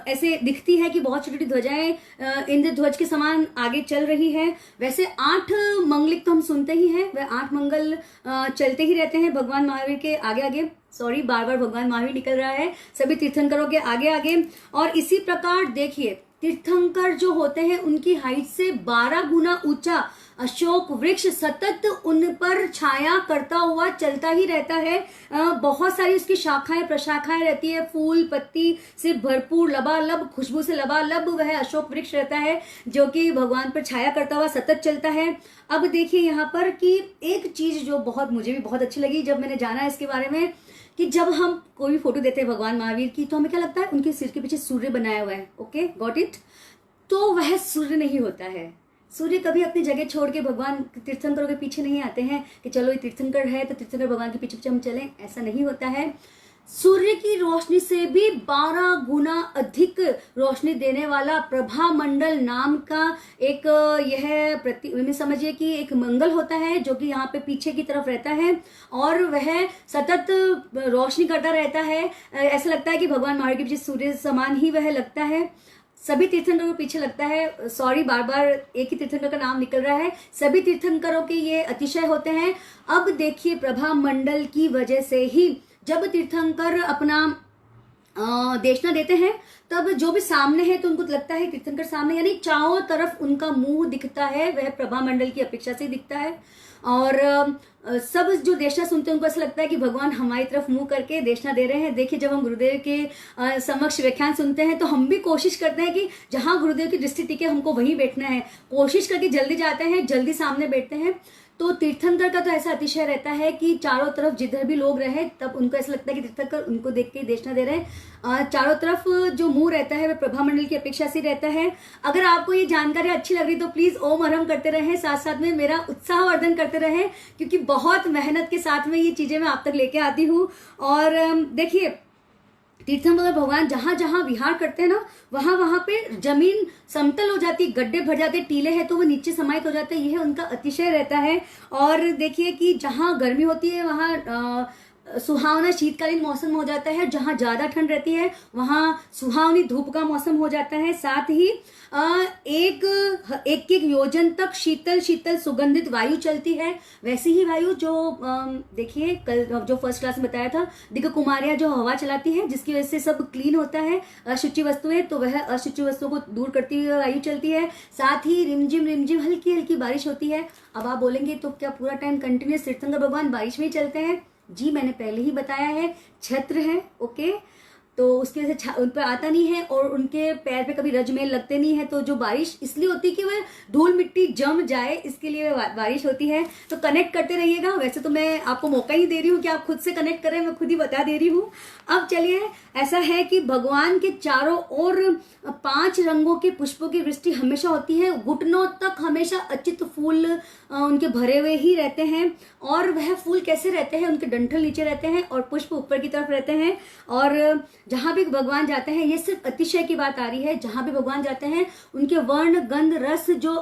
ऐसे दिखती है कि बहुत छोटी छोटी ध्वजाएं इंद्रध्वज के समान आगे चल रही है। वैसे 8 मंगलिक तो हम सुनते ही हैं, वह 8 मंगल चलते ही रहते हैं भगवान महावीर के आगे आगे। सॉरी, बार बार भगवान महावीर निकल रहा है सभी तीर्थंकरों के आगे आगे। और इसी प्रकार देखिए तीर्थंकर जो होते हैं उनकी हाइट से 12 गुना ऊंचा अशोक वृक्ष सतत उन पर छाया करता हुआ चलता ही रहता है। बहुत सारी उसकी शाखाएं प्रशाखाएं रहती है, फूल पत्ती से भरपूर लबालब, खुशबू से लबालब वह अशोक वृक्ष रहता है जो कि भगवान पर छाया करता हुआ सतत चलता है। अब देखिए यहाँ पर कि एक चीज जो मुझे भी बहुत अच्छी लगी जब मैंने जाना इसके बारे में, कि जब हम कोई भी फोटो देते हैं भगवान महावीर की तो हमें क्या लगता है उनके सिर के पीछे सूर्य बनाया हुआ है। Okay, got it. तो वह सूर्य नहीं होता है। सूर्य कभी अपनी जगह छोड़ के भगवान तीर्थंकरों के पीछे नहीं आते हैं कि चलो ये तीर्थंकर है तो तीर्थंकर भगवान के पीछे पीछे हम चलें, ऐसा नहीं होता है। सूर्य की रोशनी से भी 12 गुना अधिक रोशनी देने वाला प्रभा मंडल नाम का एक यह समझिए कि एक मंगल होता है जो कि यहाँ पे पीछे की तरफ रहता है और वह सतत रोशनी करता रहता है। ऐसा लगता है कि भगवान महावीर के पीछे सूर्य समान ही वह लगता है। सभी तीर्थंकरों के पीछे लगता है, सॉरी बार बार एक ही तीर्थंकर का नाम निकल रहा है, सभी तीर्थंकरों के ये अतिशय होते हैं। अब देखिए प्रभा मंडल की वजह से ही जब तीर्थंकर अपना देशना देते हैं तब जो भी सामने है तो उनको लगता है तीर्थंकर सामने, यानी चारों तरफ उनका मुंह दिखता है, वह प्रभा मंडल की अपेक्षा से दिखता है। और सब जो देशना सुनते हैं उनको ऐसा लगता है कि भगवान हमारी तरफ मुंह करके देशना दे रहे हैं। देखिए जब हम गुरुदेव के समक्ष व्याख्यान सुनते हैं तो हम भी कोशिश करते हैं कि जहां गुरुदेव की दृष्टि टिके हमको वहीं बैठना है, कोशिश करके जल्दी जाते हैं, जल्दी सामने बैठते हैं। तो तीर्थंकर का तो ऐसा अतिशय रहता है कि चारों तरफ जिधर भी लोग रहे तब उनको ऐसा लगता है कि तीर्थंकर उनको देख के देशना दे रहे हैं। चारों तरफ जो मुंह रहता है वह प्रभा मंडल की अपेक्षा से रहता है। अगर आपको ये जानकारी अच्छी लग रही तो प्लीज ओम हरम करते रहें, साथ साथ में मेरा उत्साहवर्धन करते रहें, क्योंकि बहुत मेहनत के साथ में ये चीजें मैं आप तक लेके आती हूँ। और देखिए तीर्थंकर भगवान जहां जहां विहार करते हैं ना वहां वहां पे जमीन समतल हो जाती है, गड्ढे भर जाते, टीले हैं तो वो नीचे समाहित हो जाते हैं, यह उनका अतिशय रहता है। और देखिए कि जहां गर्मी होती है वहां सुहावना शीतकालीन मौसम हो जाता है, जहां ज्यादा ठंड रहती है वहां सुहावनी धूप का मौसम हो जाता है। साथ ही एक एक योजन तक शीतल शीतल सुगंधित वायु चलती है। वैसी ही वायु जो देखिए कल जो फर्स्ट क्लास में बताया था, दिग्ग कुमारियां जो हवा चलाती है जिसकी वजह से सब क्लीन होता है, अशुचि वस्तुएं, तो वह अशुचि वस्तुओं को दूर करती हुई वायु चलती है। साथ ही रिमझिम हल्की हल्की बारिश होती है। अब आप बोलेंगे तो क्या पूरा टाइम कंटिन्यूस तीर्थंकर भगवान बारिश में ही चलते हैं? जी मैंने पहले ही बताया है, छत्र है, ओके, तो उसकी वजह से उन पर आता नहीं है और उनके पैर पे कभी रजमेल लगते नहीं है। तो जो बारिश इसलिए होती है कि वह धूल मिट्टी जम जाए, इसके लिए बारिश होती है। तो कनेक्ट करते रहिएगा। वैसे तो मैं आपको मौका ही दे रही हूँ कि आप खुद से कनेक्ट करें, मैं खुद ही बता दे रही हूँ। अब चलिए, ऐसा है कि भगवान के चारों ओर 5 रंगों के पुष्पों की वृष्टि हमेशा होती है। घुटनों तक हमेशा अचित फूल उनके भरे हुए ही रहते हैं। और वह फूल कैसे रहते हैं? उनके डंठल नीचे रहते हैं और पुष्प ऊपर की तरफ रहते हैं। और जहां भी भगवान जाते हैं, ये सिर्फ अतिशय की बात आ रही है, जहां भी भगवान जाते हैं उनके वर्ण गंध रस जो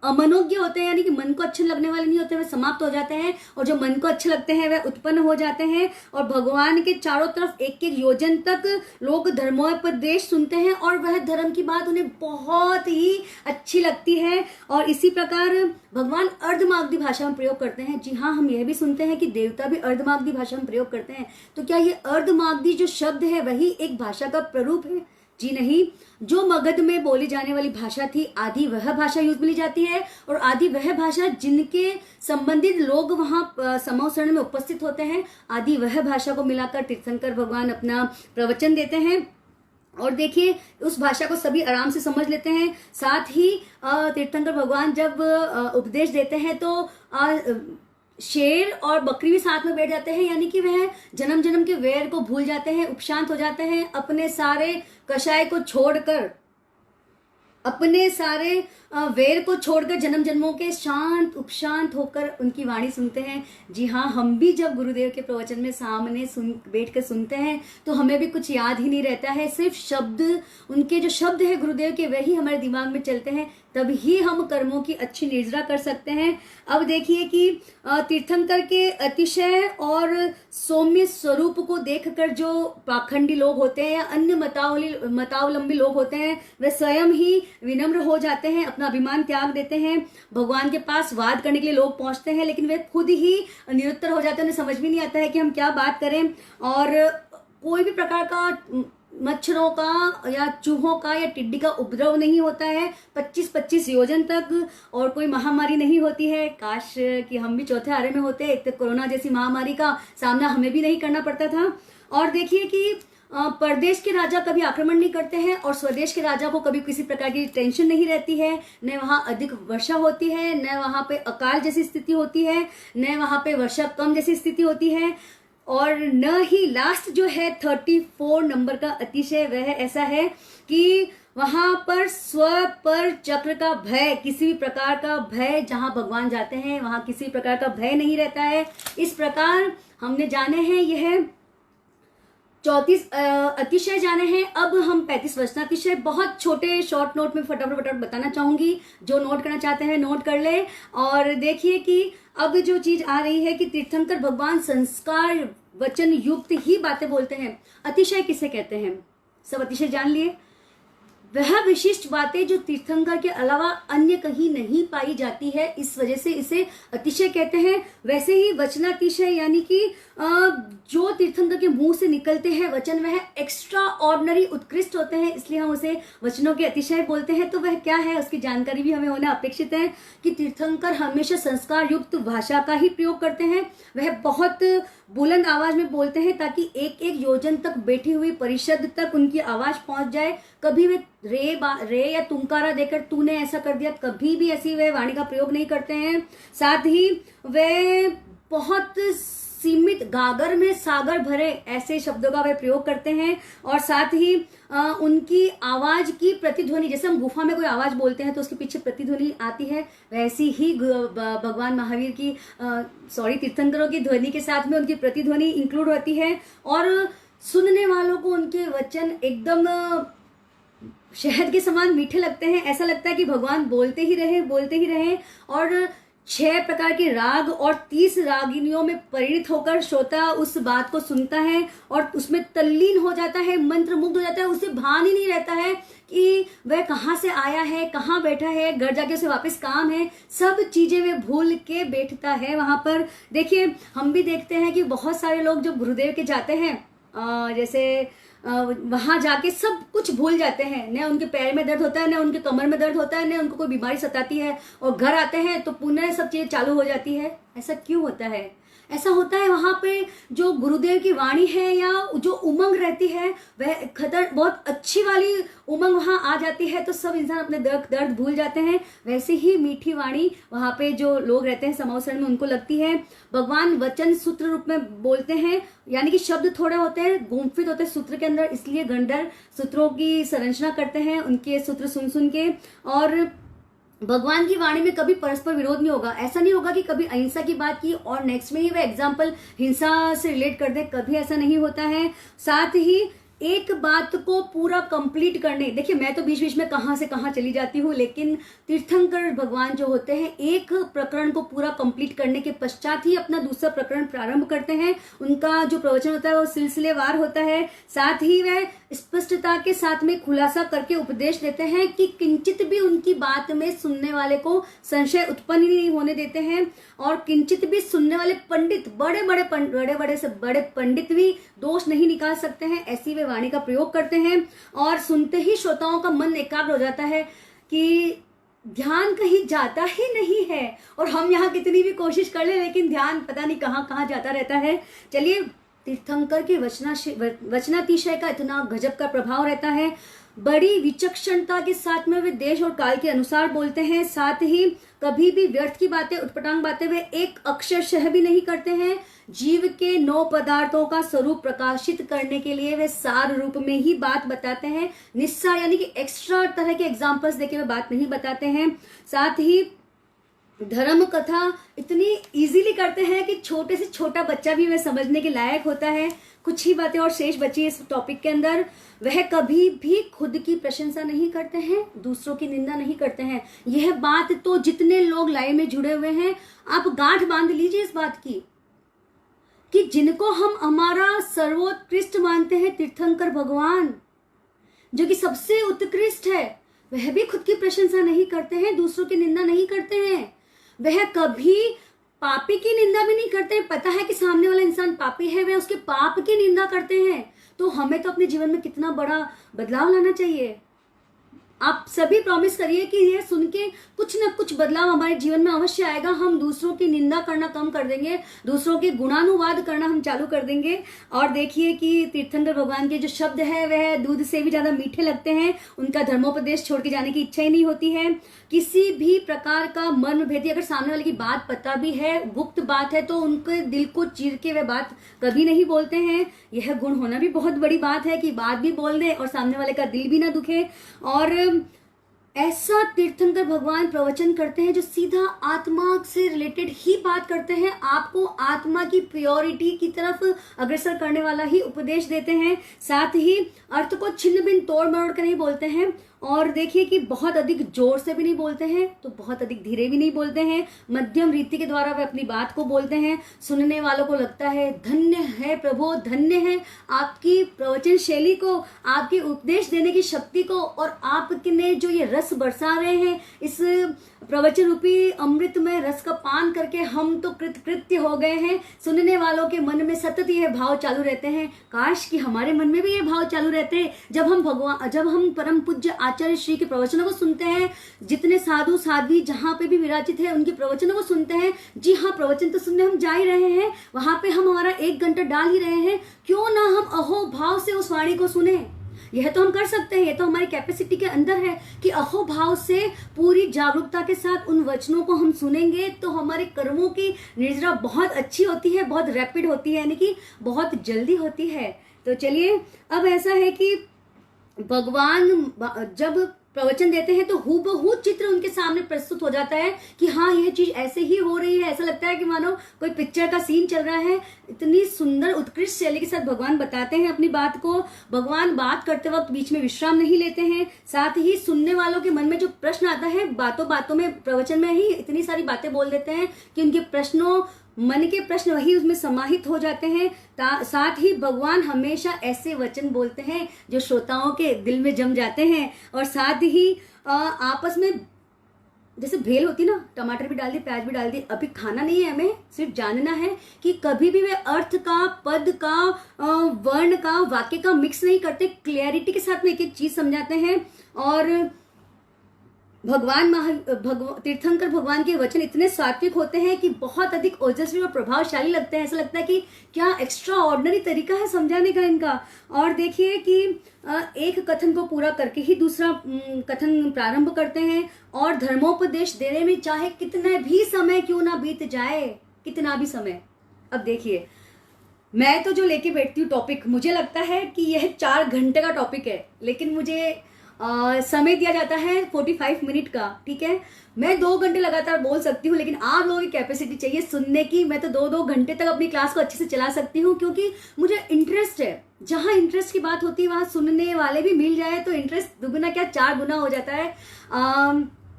अमनोज्ञ होते हैं, यानी कि मन को अच्छे लगने वाले नहीं होते, वे समाप्त हो जाते हैं, और जो मन को अच्छे लगते हैं वह उत्पन्न हो जाते हैं। और भगवान के चारों तरफ एक एक योजन तक लोग धर्मोपदेश सुनते हैं और वह धर्म की बात उन्हें बहुत ही अच्छी लगती है। और इसी प्रकार भगवान अर्धमागधी भाषा में प्रयोग करते हैं। जी हाँ, हम यह भी सुनते हैं कि देवता भी अर्धमागधी भाषा में प्रयोग करते हैं। तो क्या ये अर्धमागधी जो शब्द है वही एक भाषा का प्ररूप है? जी नहीं, जो मगध में बोली जाने वाली भाषा थी आदि वह भाषा यूज मिली जाती है, और आदि वह भाषा जिनके संबंधित लोग वहां समूह में उपस्थित होते हैं, आदि वह भाषा को मिलाकर तीर्थंकर भगवान अपना प्रवचन देते हैं। और देखिए उस भाषा को सभी आराम से समझ लेते हैं। साथ ही तीर्थंकर भगवान जब उपदेश देते हैं तो शेर और बकरी भी साथ में बैठ जाते हैं, यानी कि वह जन्म जन्म के वैर को भूल जाते हैं, उपशांत हो जाते हैं, अपने सारे कषाय को छोड़कर, अपने सारे वैर को छोड़कर जन्म जन्मों के शांत उपशांत होकर उनकी वाणी सुनते हैं। जी हाँ, हम भी जब गुरुदेव के प्रवचन में सामने बैठ कर सुनते हैं तो हमें भी कुछ याद ही नहीं रहता है, सिर्फ शब्द, उनके जो शब्द है गुरुदेव के वही हमारे दिमाग में चलते हैं, तभी हम कर्मों की अच्छी निर्जरा कर सकते हैं। अब देखिए कि तीर्थंकर के अतिशय और सौम्य स्वरूप को देखकर जो पाखंडी लोग होते हैं या अन्य मतावलंबी लोग होते हैं, वे स्वयं ही विनम्र हो जाते हैं, अपना अभिमान त्याग देते हैं, भगवान के पास वाद करने के लिए लोग पहुंचते हैं, लेकिन वे खुद ही निरुत्तर हो जाते हैं, उन्हें समझ भी नहीं आता है कि हम क्या बात करें। और कोई भी प्रकार का मच्छरों का या चूहों का या टिड्डी का उपद्रव नहीं होता है 25-25 योजन तक, और कोई महामारी नहीं होती है। काश कि हम भी चौथे आरे में होते, एक तो कोरोना जैसी महामारी का सामना हमें भी नहीं करना पड़ता था। और देखिए कि परदेश के राजा कभी आक्रमण नहीं करते हैं और स्वदेश के राजा को कभी किसी प्रकार की टेंशन नहीं रहती है, न वहाँ अधिक वर्षा होती है, न वहाँ पे अकाल जैसी स्थिति होती है, न वहाँ पे वर्षा कम जैसी स्थिति होती है, और न ही लास्ट जो है 34 नंबर का अतिशय वह ऐसा है कि वहां पर स्व पर चक्र का भय, किसी भी प्रकार का भय, जहां भगवान जाते हैं वहां किसी प्रकार का भय नहीं रहता है। इस प्रकार हमने जाने हैं यह 34 अतिशय जाने हैं। अब हम 35 वचनातिशय बहुत छोटे शॉर्ट नोट में फटाफट बताना चाहूंगी, जो नोट करना चाहते हैं नोट कर ले। और देखिए कि अब जो चीज आ रही है कि तीर्थंकर भगवान संस्कार वचन युक्त ही बातें बोलते हैं। अतिशय किसे कहते हैं, सब अतिशय जान लिए। वह विशिष्ट बातें जो तीर्थंकर के अलावा अन्य कहीं नहीं पाई जाती है, इस वजह से इसे अतिशय कहते हैं। वैसे ही वचनातिशय यानी कि जो तीर्थंकर के मुंह से निकलते हैं वचन वह एक्स्ट्रा ऑर्डिनरी उत्कृष्ट होते हैं, इसलिए हम उसे वचनों के अतिशय बोलते हैं। तो वह क्या है उसकी जानकारी भी हमें होना अपेक्षित है कि तीर्थंकर हमेशा संस्कार युक्त भाषा का ही प्रयोग करते हैं। वह बहुत बुलंद आवाज में बोलते हैं ताकि एक एक योजन तक बैठी हुई परिषद तक उनकी आवाज पहुंच जाए। कभी वे रे या तुमकारा देकर तूने ऐसा कर दिया, कभी भी ऐसी वे वाणी का प्रयोग नहीं करते हैं। साथ ही वे बहुत सीमित गागर में सागर भरे ऐसे शब्दों का वे प्रयोग करते हैं। और साथ ही उनकी आवाज की प्रतिध्वनि, जैसे हम गुफा में कोई आवाज बोलते हैं तो उसके पीछे प्रतिध्वनि आती है, वैसी ही भगवान महावीर की तीर्थंकरों की ध्वनि के साथ में उनकी प्रतिध्वनि इंक्लूड होती है। और सुनने वालों को उनके वचन एकदम शहद के समान मीठे लगते हैं। ऐसा लगता है कि भगवान बोलते ही रहे। और 6 प्रकार के राग और 30 रागिनियों में परिणित होकर श्रोता उस बात को सुनता है और उसमें तल्लीन हो जाता है, मंत्रमुग्ध हो जाता है। उसे भान ही नहीं रहता है कि वह कहाँ से आया है, कहाँ बैठा है, घर जाके उसे वापस काम है, सब चीजें वे भूल के बैठता है वहां पर। देखिए हम भी देखते हैं कि बहुत सारे लोग जो गुरुदेव के जाते हैं जैसे वहां जाके सब कुछ भूल जाते हैं, न उनके पैर में दर्द होता है, न उनके कमर में दर्द होता है, न उनको कोई बीमारी सताती है, और घर आते हैं तो पुनः सब चीजें चालू हो जाती है। ऐसा क्यों होता है? ऐसा होता है वहां पे जो गुरुदेव की वाणी है या जो उमंग रहती है वह बहुत अच्छी वाली उमंग वहां आ जाती है तो सब इंसान अपने दर्द भूल जाते हैं। वैसे ही मीठी वाणी वहां पे जो लोग रहते हैं समावसरण में उनको लगती है। भगवान वचन सूत्र रूप में बोलते हैं, यानी कि शब्द थोड़े होते हैं, गुम्फित होते हैं सूत्र के अंदर, इसलिए गंडर सूत्रों की संरचना करते हैं उनके सूत्र सुन के। और भगवान की वाणी में कभी परस्पर विरोध नहीं होगा। ऐसा नहीं होगा कि कभी अहिंसा की बात की और नेक्स्ट में ही वह एग्जाम्पल हिंसा से रिलेट कर दे, कभी ऐसा नहीं होता है। साथ ही एक बात को पूरा कंप्लीट करने, देखिए मैं तो बीच बीच में कहां से कहां चली जाती हूँ, लेकिन तीर्थंकर भगवान जो होते हैं एक प्रकरण को पूरा कंप्लीट करने के पश्चात ही अपना दूसरा प्रकरण प्रारंभ करते हैं। उनका जो प्रवचन होता है वो सिलसिलेवार होता है। साथ ही वह स्पष्टता के साथ में खुलासा करके उपदेश देते हैं कि किंचित भी उनकी बात में सुनने वाले को संशय उत्पन्न ही नहीं होने देते हैं। और किंचित भी सुनने वाले पंडित, बड़े से बड़े पंडित भी दोष नहीं निकाल सकते हैं, ऐसी वे वाणी का प्रयोग करते हैं। और सुनते ही श्रोताओं का मन एकाग्र हो जाता है कि ध्यान कहीं जाता ही नहीं है, और हम यहाँ कितनी भी कोशिश कर ले लेकिन ध्यान पता नहीं कहाँ कहाँ जाता रहता है। चलिए, तीर्थंकर के वचनातिशय का इतना गजब का प्रभाव रहता है। बड़ी विचक्षणता के साथ में वे देश और काल के अनुसार बोलते हैं। साथ ही कभी भी व्यर्थ की बातें, उटपटांग बातें वे एक अक्षरशः भी नहीं करते हैं। जीव के 9 पदार्थों का स्वरूप प्रकाशित करने के लिए वे सार रूप में ही बात बताते हैं, निस्सार यानी कि एक्स्ट्रा तरह के एग्जाम्पल्स देके वे बात नहीं बताते हैं। साथ ही धर्म कथा इतनी इजीली करते हैं कि छोटे से छोटा बच्चा भी वह समझने के लायक होता है। कुछ ही बातें और शेष बची इस टॉपिक के अंदर। वह कभी भी खुद की प्रशंसा नहीं करते हैं, दूसरों की निंदा नहीं करते हैं। यह बात तो जितने लोग लाइव में जुड़े हुए हैं आप गांठ बांध लीजिए इस बात की कि जिनको हम हमारा सर्वोत्कृष्ट मानते हैं तीर्थंकर भगवान, जो कि सबसे उत्कृष्ट है, वह भी खुद की प्रशंसा नहीं करते हैं, दूसरों की निंदा नहीं करते हैं, वह कभी पापी की निंदा भी नहीं करते हैं। पता है कि सामने वाला इंसान पापी है, वह उसके पाप की निंदा करते हैं। तो हमें तो अपने जीवन में कितना बड़ा बदलाव लाना चाहिए। आप सभी प्रॉमिस करिए कि ये सुन के कुछ ना कुछ बदलाव हमारे जीवन में अवश्य आएगा। हम दूसरों की निंदा करना कम कर देंगे, दूसरों के गुणानुवाद करना हम चालू कर देंगे। और देखिए कि तीर्थंकर भगवान के जो शब्द है वह दूध से भी ज्यादा मीठे लगते हैं। उनका धर्मोपदेश छोड़ के जाने की इच्छा ही नहीं होती है। किसी भी प्रकार का मर्म भेदी, अगर सामने वाले की बात पता भी है, गुप्त बात है, तो उनके दिल को चीर के वे बात कभी नहीं बोलते हैं। यह गुण होना भी बहुत बड़ी बात है कि बात भी बोल दे और सामने वाले का दिल भी ना दुखे। और ऐसा तीर्थंकर भगवान प्रवचन करते हैं जो सीधा आत्मा से रिलेटेड ही बात करते हैं, आपको आत्मा की प्योरिटी की तरफ अग्रसर करने वाला ही उपदेश देते हैं। साथ ही अर्थ को छिन्न भिन्न तोड़ मरोड़ कर नहीं बोलते हैं। और देखिए कि बहुत अधिक जोर से भी नहीं बोलते हैं तो बहुत अधिक धीरे भी नहीं बोलते हैं, मध्यम रीति के द्वारा वे अपनी बात को बोलते हैं। सुनने वालों को लगता है धन्य है प्रभु, धन्य है आपकी प्रवचन शैली को, आपकी उपदेश देने की शक्ति को, और आपने जो ये रस बरसा रहे हैं, इस प्रवचन रूपी अमृत में रस का पान करके हम तो कृतकृत्य हो गए हैं। सुनने वालों के मन में सतत यह भाव चालू रहते हैं। काश कि हमारे मन में भी ये भाव चालू रहते जब हम परम पूज्य आचार्य श्री के प्रवचनों को सुनते हैं। जितने साधु साध्वी जहाँ पे भी विराजित है उनके प्रवचनों को सुनते हैं। जी हाँ, प्रवचन तो सुनने हम जा ही रहे हैं, वहां पे हम हमारा 1 घंटा डाल ही रहे हैं, क्यों ना हम अहो भाव से उस वाणी को सुने। यह तो हम कर सकते हैं, यह तो हमारी कैपेसिटी के अंदर है कि अहो भाव से पूरी जागरूकता के साथ उन वचनों को हम सुनेंगे तो हमारे कर्मों की निर्जरा बहुत अच्छी होती है, बहुत रैपिड होती है, यानी कि बहुत जल्दी होती है। तो चलिए, अब ऐसा है कि भगवान जब प्रवचन देते हैं तो हूबहू चित्र उनके सामने प्रस्तुत हो जाता है कि हाँ, यह चीज ऐसे ही हो रही है। ऐसा लगता है कि मानो कोई पिक्चर का सीन चल रहा है। इतनी सुंदर उत्कृष्ट शैली के साथ भगवान बताते हैं अपनी बात को। भगवान बात करते वक्त बीच में विश्राम नहीं लेते हैं। साथ ही सुनने वालों के मन में जो प्रश्न आता है, बातों बातों में प्रवचन में ही इतनी सारी बातें बोल देते हैं कि उनके प्रश्नों मन के प्रश्न वही उसमें समाहित हो जाते हैं। साथ ही भगवान हमेशा ऐसे वचन बोलते हैं जो श्रोताओं के दिल में जम जाते हैं। और साथ ही आपस में जैसे भेल होती ना, टमाटर भी डाल दी, प्याज भी डाल दी, अभी खाना नहीं है, हमें सिर्फ जानना है कि कभी भी वे अर्थ का, पद का, वर्ण का, वाक्य का मिक्स नहीं करते। क्लियरिटी के साथ में एक एक चीज समझाते हैं। और तीर्थंकर भगवान के वचन इतने सात्विक होते हैं कि बहुत अधिक ओजस्वी और प्रभावशाली लगते हैं। ऐसा लगता है कि क्या एक्स्ट्रा ऑर्डिनरी तरीका है समझाने का इनका। और देखिए कि एक कथन को पूरा करके ही दूसरा कथन प्रारंभ करते हैं। और धर्मोपदेश देने में चाहे कितने भी समय क्यों ना बीत जाए, कितना भी समय। अब देखिए, मैं तो जो लेके बैठती हूँ टॉपिक, मुझे लगता है कि यह 4 घंटे का टॉपिक है, लेकिन मुझे समय दिया जाता है 45 मिनट का। ठीक है, मैं 2 घंटे लगातार बोल सकती हूँ, लेकिन आप लोगों की कैपेसिटी चाहिए सुनने की। मैं तो 2-2 घंटे तक अपनी क्लास को अच्छे से चला सकती हूँ, क्योंकि मुझे इंटरेस्ट है। जहाँ इंटरेस्ट की बात होती है वहां सुनने वाले भी मिल जाए तो इंटरेस्ट दुगुना क्या 4 गुना हो जाता है।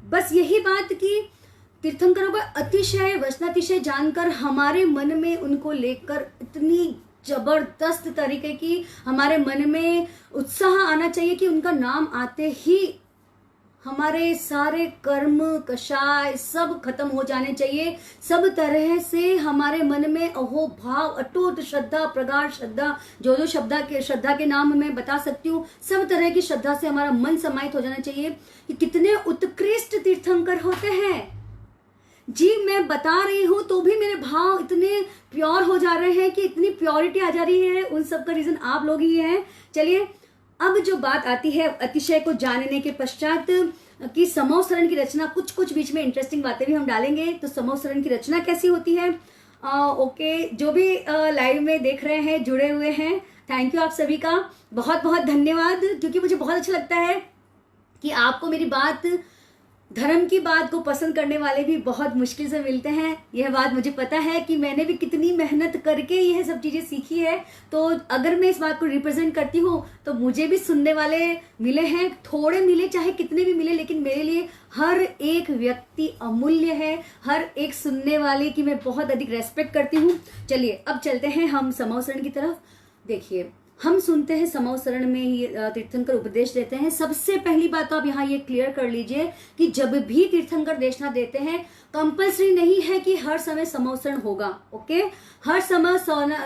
बस यही बात कि तीर्थंकरों का अतिशय वचनातिशय जानकर हमारे मन में उनको लेकर इतनी जबरदस्त तरीके की हमारे मन में उत्साह आना चाहिए कि उनका नाम आते ही हमारे सारे कर्म कषाय सब खत्म हो जाने चाहिए। सब तरह से हमारे मन में अहो भाव, अटूट श्रद्धा, प्रगाढ़ श्रद्धा, जो श्रद्धा के नाम मैं बता सकती हूँ, सब तरह की श्रद्धा से हमारा मन समाहित हो जाना चाहिए कि कितने उत्कृष्ट तीर्थंकर होते हैं। जी, मैं बता रही हूँ तो भी मेरे भाव इतने प्योर हो जा रहे हैं कि इतनी प्योरिटी आ जा रही है। उन सब का रीजन आप लोग ही हैं। चलिए, अब जो बात आती है अतिशय को जानने के पश्चात कि समूहसरण की रचना, कुछ बीच में इंटरेस्टिंग बातें भी हम डालेंगे। तो समूहसरण की रचना कैसी होती है। ओके, जो भी लाइव में देख रहे हैं, जुड़े हुए हैं, थैंक यू आप सभी का बहुत बहुत धन्यवाद। क्योंकि मुझे बहुत अच्छा लगता है कि आपको मेरी बात, धर्म की बात को पसंद करने वाले भी बहुत मुश्किल से मिलते हैं। यह बात मुझे पता है कि मैंने भी कितनी मेहनत करके यह सब चीजें सीखी है। तो अगर मैं इस बात को रिप्रेजेंट करती हूँ तो मुझे भी सुनने वाले मिले हैं, थोड़े मिले चाहे कितने भी मिले, लेकिन मेरे लिए हर एक व्यक्ति अमूल्य है। हर एक सुनने वाले की मैं बहुत अधिक रेस्पेक्ट करती हूँ। चलिए, अब चलते हैं हम समूहसरण की तरफ। देखिए, हम सुनते हैं समवसरण में ही तीर्थंकर उपदेश देते हैं। सबसे पहली बात तो आप यहाँ ये क्लियर कर लीजिए कि जब भी तीर्थंकर देशना देते हैं कंपल्सरी नहीं है कि हर समय समवसरण होगा। ओके, हर समय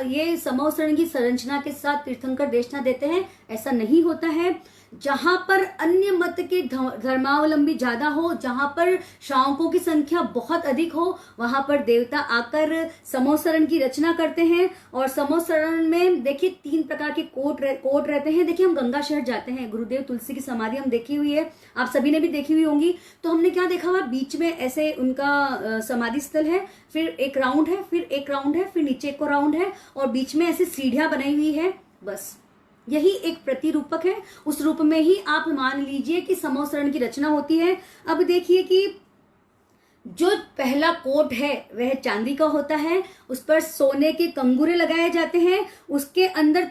ये समवसरण की संरचना के साथ तीर्थंकर देशना देते हैं, ऐसा नहीं होता है। जहां पर अन्य मत के धर्मावलंबी ज्यादा हो, जहां पर श्रावकों की संख्या बहुत अधिक हो, वहां पर देवता आकर समवसरण की रचना करते हैं। और समवसरण में देखिए 3 प्रकार के कोट रहते हैं। देखिए हम गंगा शहर जाते हैं, गुरुदेव तुलसी की समाधि हम देखी हुई है, आप सभी ने भी देखी हुई होंगी। तो हमने क्या देखा हुआ, बीच में ऐसे उनका समाधि स्थल है, फिर एक राउंड है, फिर एक राउंड है, फिर नीचे एक और राउंड है, और बीच में ऐसे सीढ़ियां बनाई हुई है। बस यही एक प्रतिरूपक है। उस रूप में ही आप मान लीजिए कि समवसरण की रचना होती है। अब देखिए कि जो पहला कोट है वह चांदी का होता है, उस पर सोने के कंगूरे लगाए जाते हैं। उसके अंदर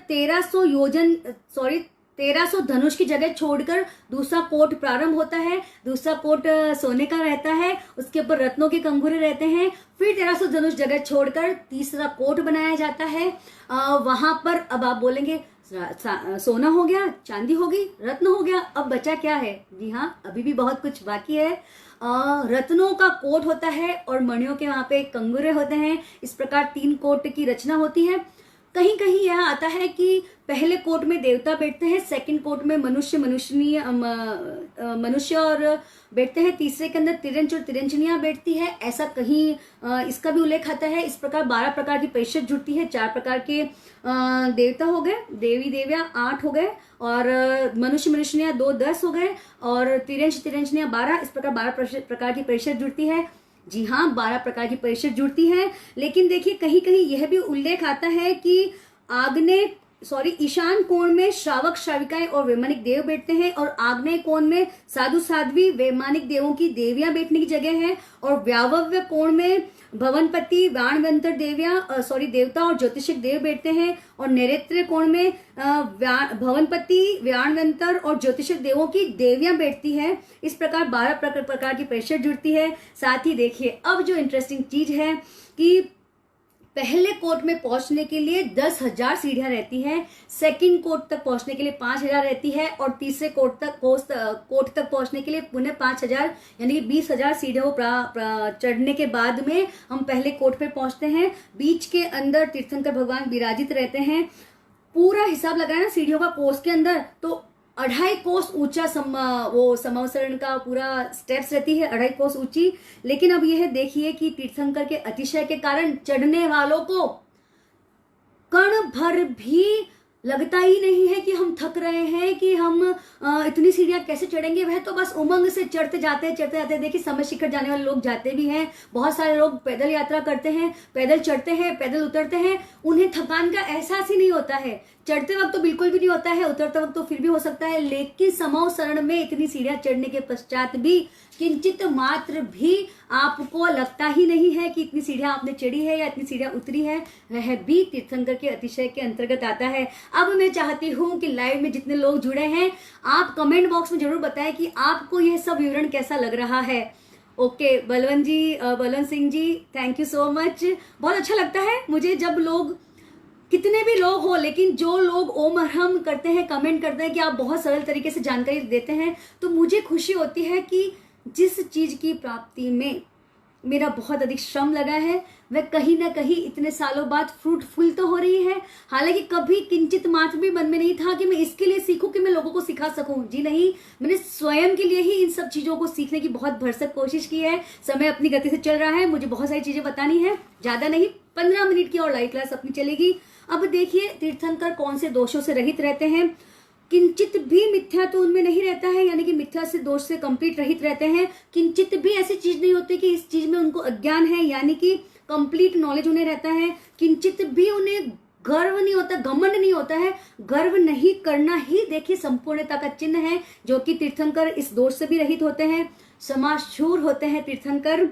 1300 धनुष की जगह छोड़कर दूसरा कोट प्रारंभ होता है। दूसरा कोट सोने का रहता है, उसके ऊपर रत्नों के कंगूरे रहते हैं। फिर 1300 धनुष जगह छोड़कर तीसरा कोट बनाया जाता है। वहां पर अब आप बोलेंगे सोना हो गया, चांदी हो गई, रत्न हो गया, अब बचा क्या है? जी हाँ, अभी भी बहुत कुछ बाकी है। रत्नों का कोट होता है और मणियों के वहां पे कंगूरे होते हैं। इस प्रकार 3 कोट की रचना होती है। कहीं कहीं यह आता है कि पहले कोट में देवता बैठते हैं, सेकंड कोट में मनुष्य और बैठते हैं, तीसरे के अंदर तिरंच और तिरंचनियां बैठती है, ऐसा कहीं इसका भी उल्लेख आता है। इस प्रकार 12 प्रकार की परिषद जुड़ती है। 4 प्रकार के देवता हो गए, देवी देवियां 8 हो गए, और मनुष्यनियां 2 10 हो गए, और तिरंचनियां 12। इस प्रकार 12 प्रकार की परिषद जुड़ती है। जी हाँ, 12 प्रकार की परिषद जुड़ती है। लेकिन देखिए कहीं कहीं यह भी उल्लेख आता है कि ईशान कोण में श्रावक श्राविकाएं और वैमानिक देव बैठते हैं, और आग्नेय कोण में साधु साध्वी वैमानिक देवों की देवियां बैठने की जगह है, और व्यावव्य कोण में भवनपति व्याणवंतर देवता और ज्योतिषिक देव बैठते हैं, और नैऋत्य कोण में भवनपति व्याणवंतर और ज्योतिषिक देवों की देवियां बैठती हैं। इस प्रकार 12 प्रकार की परिषद जुड़ती है। साथ ही देखिए अब जो इंटरेस्टिंग चीज है कि पहले कोट में पहुंचने के लिए 10,000 सीढ़ियां रहती हैं, सेकंड कोट तक पहुंचने के लिए 5,000 रहती है, और तीसरे कोट तक पहुंचने के लिए पुनः 5,000 यानी कि 20,000 सीढ़ियों चढ़ने के बाद में हम पहले कोट पे पहुंचते हैं। बीच के अंदर तीर्थंकर भगवान विराजित रहते हैं। पूरा हिसाब लगाया ना सीढ़ियों का कोस के अंदर, तो 2.5 कोस ऊंचा समवसरण का पूरा स्टेप्स रहती है, 2.5 कोस ऊंची। लेकिन अब यह देखिए कि तीर्थंकर के अतिशय के कारण चढ़ने वालों को कण भर भी लगता ही नहीं है कि हम थक रहे हैं, कि हम इतनी सीढ़ियां कैसे चढ़ेंगे। वह तो बस उमंग से चढ़ते जाते हैं। देखिए समय शिखर जाने वाले लोग जाते भी हैं, बहुत सारे लोग पैदल यात्रा करते हैं, पैदल चढ़ते हैं, पैदल उतरते हैं, उन्हें थकान का एहसास ही नहीं होता है। चढ़ते वक्त तो बिल्कुल भी नहीं होता है, उतरते वक्त तो फिर भी हो सकता है, लेकिन समवसरण में इतनी सीढ़ियां चढ़ने के पश्चात भी किंचित मात्र भी आपको लगता ही नहीं है कि इतनी सीढ़ियां आपने चढ़ी है या इतनी सीढ़ियां उतरी है। वह भी तीर्थंकर के अतिशय के अंतर्गत आता है। अब मैं चाहती हूं कि लाइव में जितने लोग जुड़े हैं आप कमेंट बॉक्स में जरूर बताएं कि आपको यह सब विवरण कैसा लग रहा है। Okay, Balwant Singh ji, thank you so much. बहुत अच्छा लगता है मुझे जब लोग, कितने भी लोग हो, लेकिन जो लोग ओम अरहम करते हैं, कमेंट करते हैं कि आप बहुत सरल तरीके से जानकारी देते हैं, तो मुझे खुशी होती है कि जिस चीज की प्राप्ति में मेरा बहुत अधिक श्रम लगा है वह कहीं ना कहीं इतने सालों बाद फ्रूटफुल तो हो रही है। हालांकि कभी किंचित मात्र भी मन में नहीं था कि मैं इसके लिए सीखूं कि मैं लोगों को सिखा सकूं। जी नहीं, मैंने स्वयं के लिए ही इन सब चीजों को सीखने की बहुत भरसक कोशिश की है। समय अपनी गति से चल रहा है, मुझे बहुत सारी चीजें बतानी है, ज्यादा नहीं, 15 मिनट की और लाइव क्लास अपनी चलेगी। अब देखिए तीर्थंकर कौन से दोषों से रहित रहते हैं। किंचित भी मिथ्या तो उनमें नहीं रहता है, यानी कि मिथ्या से दोष से कंप्लीट रहित रहते हैं। किंचित भी ऐसी चीज नहीं होती कि इस चीज में उनको अज्ञान है, यानी कि कंप्लीट नॉलेज उन्हें रहता है। किंचित भी उन्हें गर्व नहीं होता, घमंड नहीं होता है। गर्व नहीं करना ही देखिए संपूर्णता का चिन्ह है, जो कि तीर्थंकर इस दोष से भी रहित होते हैं। समाशूर होते हैं तीर्थंकर।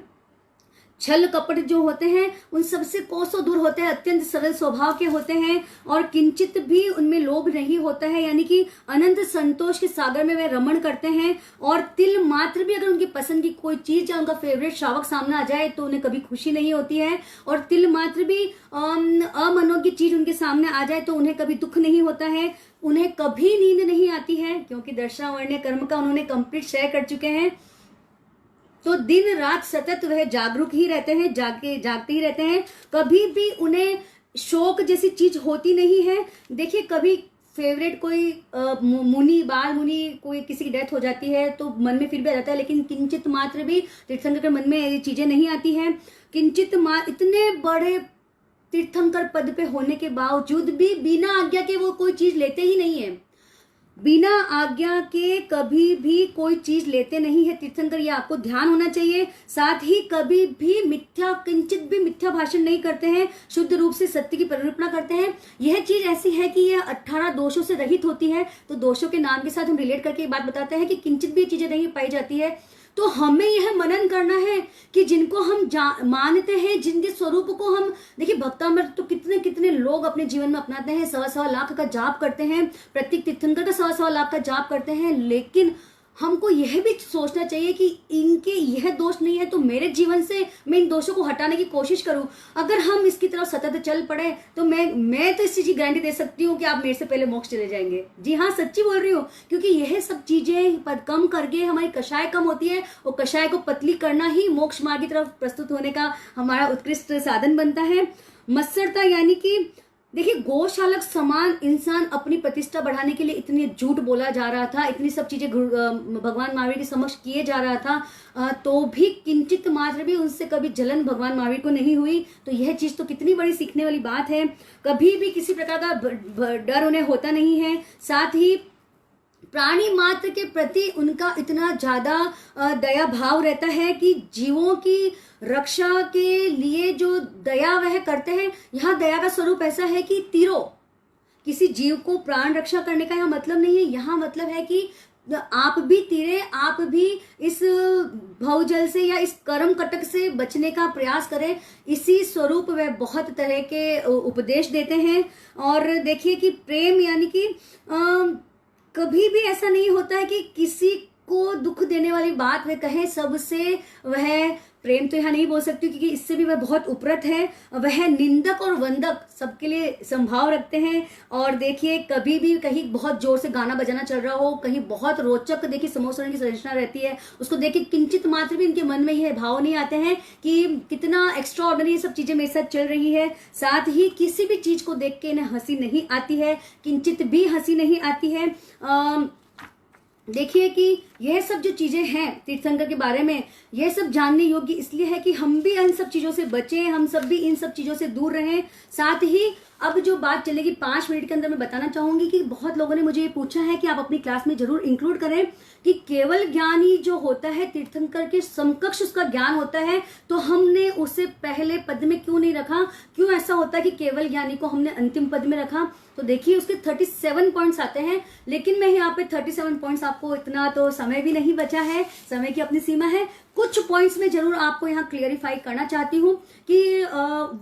छल कपट जो होते हैं उन सबसे कोसों दूर होते हैं, अत्यंत सरल स्वभाव के होते हैं और किंचित भी उनमें लोभ नहीं होता है, यानी कि अनंत संतोष के सागर में वे रमण करते हैं। और तिल मात्र भी अगर उनकी पसंद की कोई चीज या उनका फेवरेट श्रावक सामने आ जाए तो उन्हें कभी खुशी नहीं होती है, और तिल मात्र भी अमनोज्ञ चीज उनके सामने आ जाए तो उन्हें कभी दुख नहीं होता है, उन्हें कभी नींद नहीं आती है, क्योंकि दर्शनावर्ण्य कर्म का उन्होंने कंप्लीट शेयर कर चुके हैं। तो दिन रात सतत वह जागरूक ही रहते हैं, जागते ही रहते हैं, कभी भी उन्हें शोक जैसी चीज होती नहीं है। देखिए कभी फेवरेट कोई मुनि, बाल मुनि, कोई किसी की डेथ हो जाती है तो मन में फिर भी आ जाता है, लेकिन किंचित मात्र भी तीर्थंकर के मन में ये चीजें नहीं आती हैं। इतने बड़े तीर्थंकर पद पे होने के बावजूद भी बिना आज्ञा के वो कोई चीज लेते ही नहीं है, बिना आज्ञा के कभी भी कोई चीज लेते नहीं है तीर्थंकर, ये आपको ध्यान होना चाहिए। साथ ही कभी भी मिथ्या, किंचित भी मिथ्या भाषण नहीं करते हैं, शुद्ध रूप से सत्य की परिरूपणा करते हैं। यह चीज ऐसी है कि यह 18 दोषों से रहित होती है, तो दोषों के नाम के साथ हम रिलेट करके बात बताते हैं कि किंचित भी चीजें नहीं पाई जाती है। तो हमें यह मनन करना है कि जिनको हम मानते हैं, जिनके स्वरूप को हम, देखिए भक्तामृत तो कितने कितने लोग अपने जीवन में अपनाते हैं, 1.25 लाख का जाप करते हैं, प्रत्येक तीर्थंकर का 1.25 लाख का जाप करते हैं, लेकिन हमको यह भी सोचना चाहिए कि इनके यह दोष नहीं है तो मेरे जीवन से मैं इन दोषों को हटाने की कोशिश करूं। अगर हम इसकी तरफ सतत चल पड़े तो मैं तो इस चीज की गारंटी दे सकती हूँ कि आप मेरे से पहले मोक्ष चले जाएंगे। जी हाँ, सच्ची बोल रही हूँ, क्योंकि यह सब चीजें कम करके हमारी कषाय कम होती है, और कषाय को पतली करना ही मोक्ष मार्ग की तरफ प्रस्तुत होने का हमारा उत्कृष्ट साधन बनता है। मत्सरता यानी कि देखिए गौशालक समान इंसान अपनी प्रतिष्ठा बढ़ाने के लिए इतनी झूठ बोला जा रहा था, इतनी सब चीजें भगवान महावीर के समक्ष किए जा रहा था, तो भी किंचित मात्र भी उनसे कभी जलन भगवान महावीर को नहीं हुई। तो यह चीज तो कितनी बड़ी सीखने वाली बात है। कभी भी किसी प्रकार का डर उन्हें होता नहीं है। साथ ही प्राणी मात्र के प्रति उनका इतना ज्यादा दया भाव रहता है कि जीवों की रक्षा के लिए जो दया वह करते हैं। यहाँ दया का स्वरूप ऐसा है कि तीरों किसी जीव को प्राण रक्षा करने का यहाँ मतलब नहीं है, यहाँ मतलब है कि आप भी तीरे, आप भी इस भवजल से या इस कर्म कटक से बचने का प्रयास करें। इसी स्वरूप वह बहुत तरह के उपदेश देते हैं। और देखिए कि प्रेम यानी कि कभी भी ऐसा नहीं होता है कि किसी को दुख देने वाली बात वह कहे, सबसे वह प्रेम तो यहाँ नहीं बोल सकती क्योंकि इससे भी वह बहुत उपरत है। वह निंदक और वंदक सबके लिए संभाव रखते हैं। और देखिए कभी भी कहीं बहुत जोर से गाना बजाना चल रहा हो, कहीं बहुत रोचक देखिए समोसरण की संरचना रहती है, उसको देखिए किंचित मात्र भी इनके मन में यह भाव नहीं आते हैं कि कितना एक्स्ट्रा ऑर्डिनरी सब चीजें मेरे साथ चल रही है। साथ ही किसी भी चीज को देख के इन्हें हंसी नहीं आती है, किंचित भी हंसी नहीं आती है। देखिए कि यह सब जो चीजें हैं तीर्थंकर के बारे में, यह सब जानने योग्य इसलिए है कि हम भी इन सब चीजों से बचें, हम सब भी इन सब चीजों से दूर रहें। साथ ही अब जो बात चलेगी 5 मिनट के अंदर मैं बताना चाहूंगी कि बहुत लोगों ने मुझे ये पूछा है कि आप अपनी क्लास में जरूर इंक्लूड करें कि केवल ज्ञान ही जो होता है तीर्थंकर के समकक्ष उसका ज्ञान होता है, तो हमने उसे पहले पद में क्यों नहीं रखा, क्यों ऐसा होता है कि केवल ज्ञानी को हमने अंतिम पद में रखा। तो देखिए उसके 37 पॉइंट्स आते हैं, लेकिन मैं यहाँ पे 37 पॉइंट्स, आपको इतना तो समय भी नहीं बचा है, समय की अपनी सीमा है। कुछ पॉइंट्स में जरूर आपको यहाँ क्लियरिफाई करना चाहती हूँ कि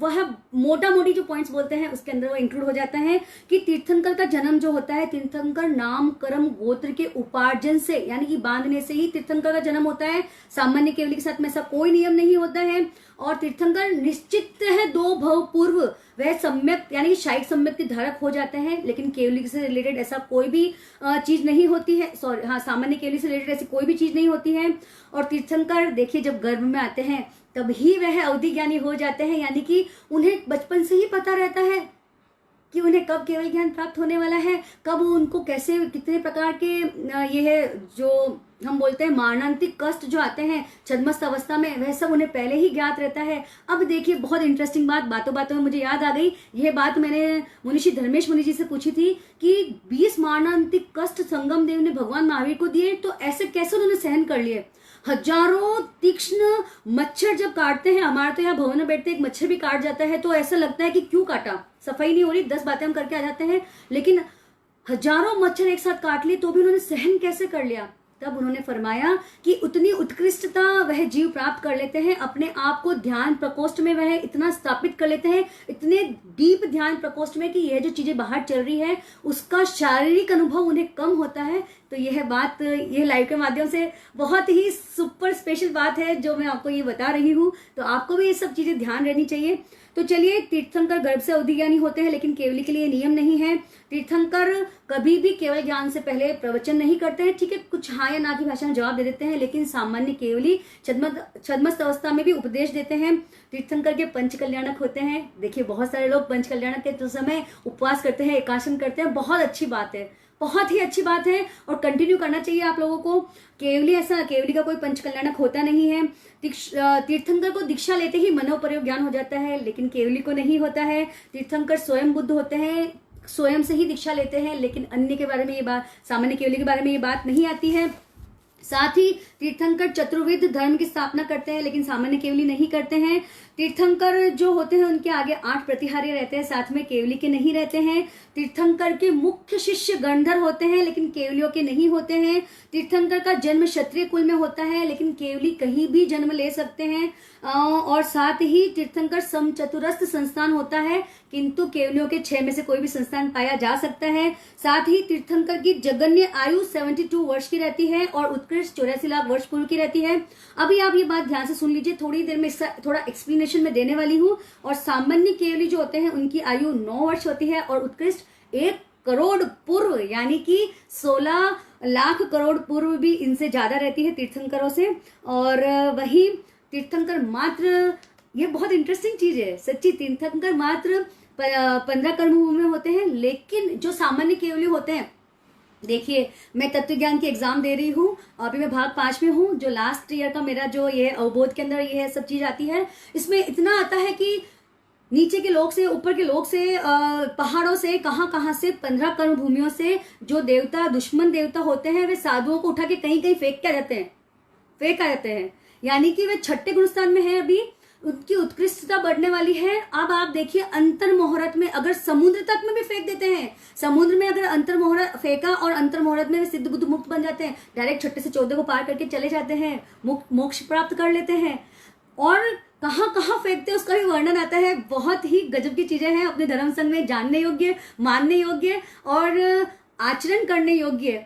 वह मोटा मोटी जो पॉइंट्स बोलते हैं उसके अंदर वो इंक्लूड हो जाता है कि तीर्थंकर का जन्म जो होता है, तीर्थंकर नाम कर्म गोत्र के उपार्जन से यानी कि बांधने से ही तीर्थंकर का जन्म होता है। सामान्य केवली के साथ में ऐसा कोई नियम नहीं होता है। और तीर्थंकर निश्चित है 2 भव पूर्व वह सम्यक यानी कि शायद सम्यक के धारक हो जाते हैं, लेकिन केवली से रिलेटेड ऐसा कोई भी चीज नहीं होती है। सॉरी हाँ, सामान्य केवली से रिलेटेड ऐसी कोई भी चीज नहीं होती है। और तीर्थंकर देखिए जब गर्भ में आते हैं तभी वह अवधि ज्ञानी हो जाते हैं, यानी कि उन्हें बचपन से ही पता रहता है कि उन्हें कब केवल ज्ञान प्राप्त होने वाला है, कब उनको कैसे कितने प्रकार के यह जो हम बोलते हैं मारणांतिक कष्ट जो आते हैं छद्मस्त अवस्था में, वह सब उन्हें पहले ही ज्ञात रहता है। अब देखिए बहुत इंटरेस्टिंग बात, बातों बातों में मुझे याद आ गई, यह बात मैंने मुनिषी धर्मेश मुनि जी से पूछी थी कि 20 मारणांतिक कष्ट संगम देव ने भगवान महावीर को दिए, तो ऐसे कैसे उन्होंने सहन कर लिए। हजारों तीक्ष्ण मच्छर जब काटते हैं, हमारे तो यहाँ भवन में बैठते एक मच्छर भी काट जाता है तो ऐसा लगता है कि क्यों काटा, सफाई नहीं हो रही, 10 बातें हम करके आ जाते हैं, लेकिन हजारों मच्छर एक साथ काट लिए तो भी उन्होंने सहन कैसे कर लिया। तब उन्होंने फरमाया कि उतनी उत्कृष्टता वह जीव प्राप्त कर लेते हैं, अपने आप को ध्यान प्रकोष्ठ में वह इतना स्थापित कर लेते हैं, इतने डीप ध्यान प्रकोष्ठ में कि यह जो चीजें बाहर चल रही है उसका शारीरिक अनुभव उन्हें कम होता है। तो यह बात, यह लाइव के माध्यम से बहुत ही सुपर स्पेशल बात है जो मैं आपको ये बता रही हूँ। तो आपको भी ये सब चीजें ध्यान रहनी चाहिए। तो चलिए, तीर्थंकर गर्भ से अवधि ज्ञानी होते हैं, लेकिन केवली के लिए नियम नहीं है। तीर्थंकर कभी भी केवल ज्ञान से पहले प्रवचन नहीं करते हैं, ठीक है, कुछ हाँ या ना की भाषा में जवाब दे देते हैं, लेकिन सामान्य केवली छद्मस्त अवस्था में भी उपदेश देते हैं। तीर्थंकर के पंच कल्याणक होते हैं। देखिए, बहुत सारे लोग पंच कल्याणक के समय उपवास करते हैं, एकासन करते हैं, बहुत अच्छी बात है, बहुत ही अच्छी बात है और कंटिन्यू करना चाहिए आप लोगों को। केवली का कोई पंच कल्याणक होता नहीं है। तीर्थंकर को दीक्षा लेते ही मनोप्रयोग ज्ञान हो जाता है, लेकिन केवली को नहीं होता है। तीर्थंकर स्वयं बुद्ध होते हैं, स्वयं से ही दीक्षा लेते हैं, लेकिन अन्य के बारे में ये बात, सामान्य केवली के बारे में ये बात नहीं आती है। साथ ही तीर्थंकर चतुर्विध धर्म की स्थापना करते हैं, लेकिन सामान्य केवली नहीं करते हैं। तीर्थंकर जो होते हैं उनके आगे 8 प्रतिहारी रहते हैं, साथ में केवली के नहीं रहते हैं। तीर्थंकर के मुख्य शिष्य गंधर्व होते हैं, लेकिन केवलियों के नहीं होते हैं। तीर्थंकर का जन्म क्षत्रिय कुल में होता है, लेकिन केवली कहीं भी जन्म ले सकते हैं। और साथ ही तीर्थंकर समचतुरस्थ संस्थान होता है, किंतु केवलियों के 6 में से कोई भी संस्थान पाया जा सकता है। साथ ही तीर्थंकर की जगन्य आयु 72 वर्ष की रहती है और उत्कृष्ट 84 लाख वर्ष पूर्व की रहती है। अभी आप ये बात ध्यान से सुन लीजिए, थोड़ी देर में इसका थोड़ा एक्सप्लेनेशन में देने वाली हूँ। और सामान्य केवली जो होते हैं उनकी आयु 9 वर्ष होती है और उत्कृष्ट 1 करोड़ पूर्व यानी कि 16 लाख करोड़ पूर्व भी इनसे ज्यादा रहती है तीर्थंकरों से। और वही तीर्थंकर मात्र, ये बहुत इंटरेस्टिंग चीज है सच्ची, तीर्थंकर मात्र 15 कर्मभूमि में होते हैं, लेकिन जो सामान्य केवली होते हैं, देखिए मैं तत्व ज्ञान की एग्जाम दे रही हूँ, अभी मैं भाग 5 में हूँ, जो लास्ट ईयर का मेरा जो ये अवबोध के अंदर ये सब चीज आती है, इसमें इतना आता है कि नीचे के लोग से, ऊपर के लोग से, पहाड़ों से, कहाँ से 15 कर्म भूमियों से जो देवता, दुश्मन देवता होते हैं, वे साधुओं को उठा के कहीं कहीं फेंक आ जाते हैं, यानी कि वे छठे गुणस्थान में है, अभी उनकी उत्कृष्टता बढ़ने वाली है। अब आप देखिए, अंतर मुहूर्त में अगर समुद्र तक में भी फेंक देते हैं, समुद्र में अगर अंतर मुहूर्त फेंका और अंतर मुहूर्त में वे सिद्ध बुद्ध मुक्त बन जाते हैं, डायरेक्ट 6 से 14 को पार करके चले जाते हैं, मोक्ष प्राप्त कर लेते हैं। और कहाँ कहाँ फेंकते हैं उसका भी वर्णन आता है। बहुत ही गजब की चीजें हैं अपने धर्म संघ में, जानने योग्य, मानने योग्य और आचरण करने योग्य।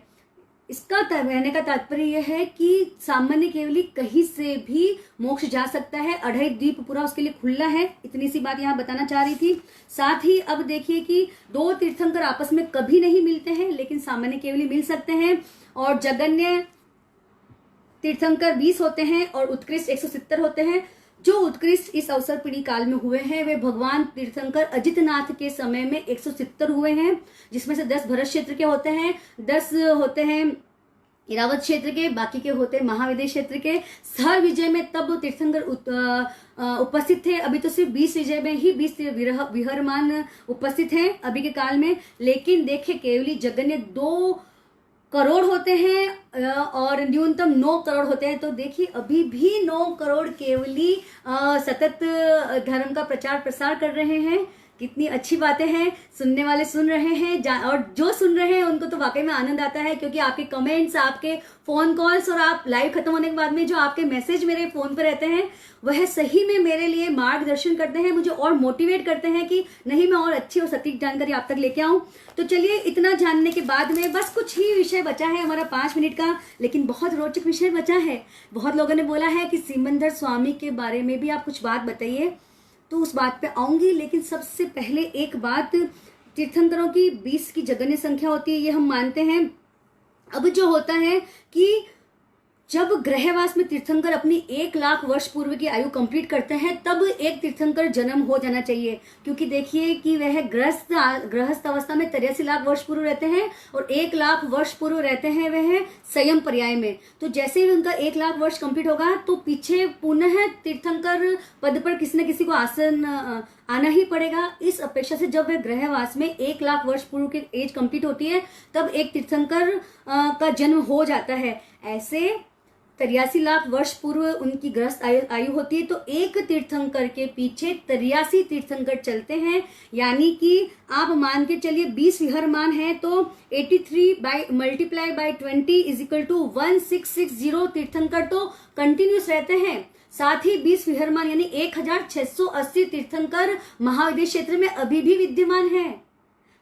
इसका कहने का तात्पर्य यह है कि सामान्य केवली कहीं से भी मोक्ष जा सकता है, अढ़ई द्वीप पूरा उसके लिए खुला है। इतनी सी बात यहाँ बताना चाह रही थी। साथ ही अब देखिए कि 2 तीर्थंकर आपस में कभी नहीं मिलते हैं, लेकिन सामान्य केवली मिल सकते हैं। और जगन्य तीर्थंकर 20 होते हैं और उत्कृष्ट 170 होते हैं। जो उत्कृष्ट इस अवसर पीढ़ी काल में हुए हैं वे भगवान तीर्थंकर अजितनाथ के समय में 170 हुए हैं, जिसमें से 10 भरत क्षेत्र के होते हैं, 10 होते हैं इरावत क्षेत्र के, बाकी के होते हैं महाविदेश क्षेत्र के। हर विजय में तब तीर्थंकर उपस्थित थे, अभी तो सिर्फ 20 विजय में ही 20 विहरमान उपस्थित हैं अभी के काल में। लेकिन देखे केवली जगन्य 2 करोड़ होते हैं और न्यूनतम 9 करोड़ होते हैं। तो देखिए अभी भी 9 करोड़ केवली सतत धर्म का प्रचार प्रसार कर रहे हैं। कितनी अच्छी बातें हैं, सुनने वाले सुन रहे हैं, और जो सुन रहे हैं उनको तो वाकई में आनंद आता है, क्योंकि आपके कमेंट्स, आपके फोन कॉल्स और आप लाइव खत्म होने के बाद में जो आपके मैसेज मेरे फोन पर रहते हैं वह सही में मेरे लिए मार्गदर्शन करते हैं, मुझे और मोटिवेट करते हैं कि नहीं मैं और अच्छी और सटीक जानकारी आप तक लेके आऊं। तो चलिए, इतना जानने के बाद में बस कुछ ही विषय बचा है हमारा 5 मिनट का, लेकिन बहुत रोचक विषय बचा है। बहुत लोगों ने बोला है कि सिमंदर स्वामी के बारे में भी आप कुछ बात बताइए, तो उस बात पे आऊंगी। लेकिन सबसे पहले एक बात, तीर्थंकरों की 20 की जगन्य संख्या होती है, ये हम मानते हैं। अब जो होता है कि जब ग्रहवास में तीर्थंकर अपनी 1 लाख वर्ष पूर्व की आयु कंप्लीट करते हैं, तब एक तीर्थंकर जन्म हो जाना चाहिए, क्योंकि देखिए कि वह गृहस्थ अवस्था में 83 लाख वर्ष पूर्व रहते हैं और 1 लाख वर्ष पूर्व रहते हैं वह संयम पर्याय में। तो जैसे ही उनका 1 लाख वर्ष कंप्लीट होगा तो पीछे पुनः तीर्थंकर पद पर किसी न किसी को आसन आना ही पड़ेगा। इस अपेक्षा से जब वह ग्रहवास में 1 लाख वर्ष पूर्व की एज कंप्लीट होती है, तब एक तीर्थंकर का जन्म हो जाता है। ऐसे 83 लाख वर्ष पूर्व उनकी ग्रस्त आयु होती है। तो एक तीर्थंकर के पीछे 83 तीर्थंकर चलते हैं, यानी कि आप मान के चलिए 20 विहरमान है तो 83 by multiply by 20 is equal to 1660 तीर्थंकर तो कंटिन्यूस रहते हैं। साथ ही 20 विहरमान यानी 1680 तीर्थंकर महाविदेश क्षेत्र में अभी भी विद्यमान है।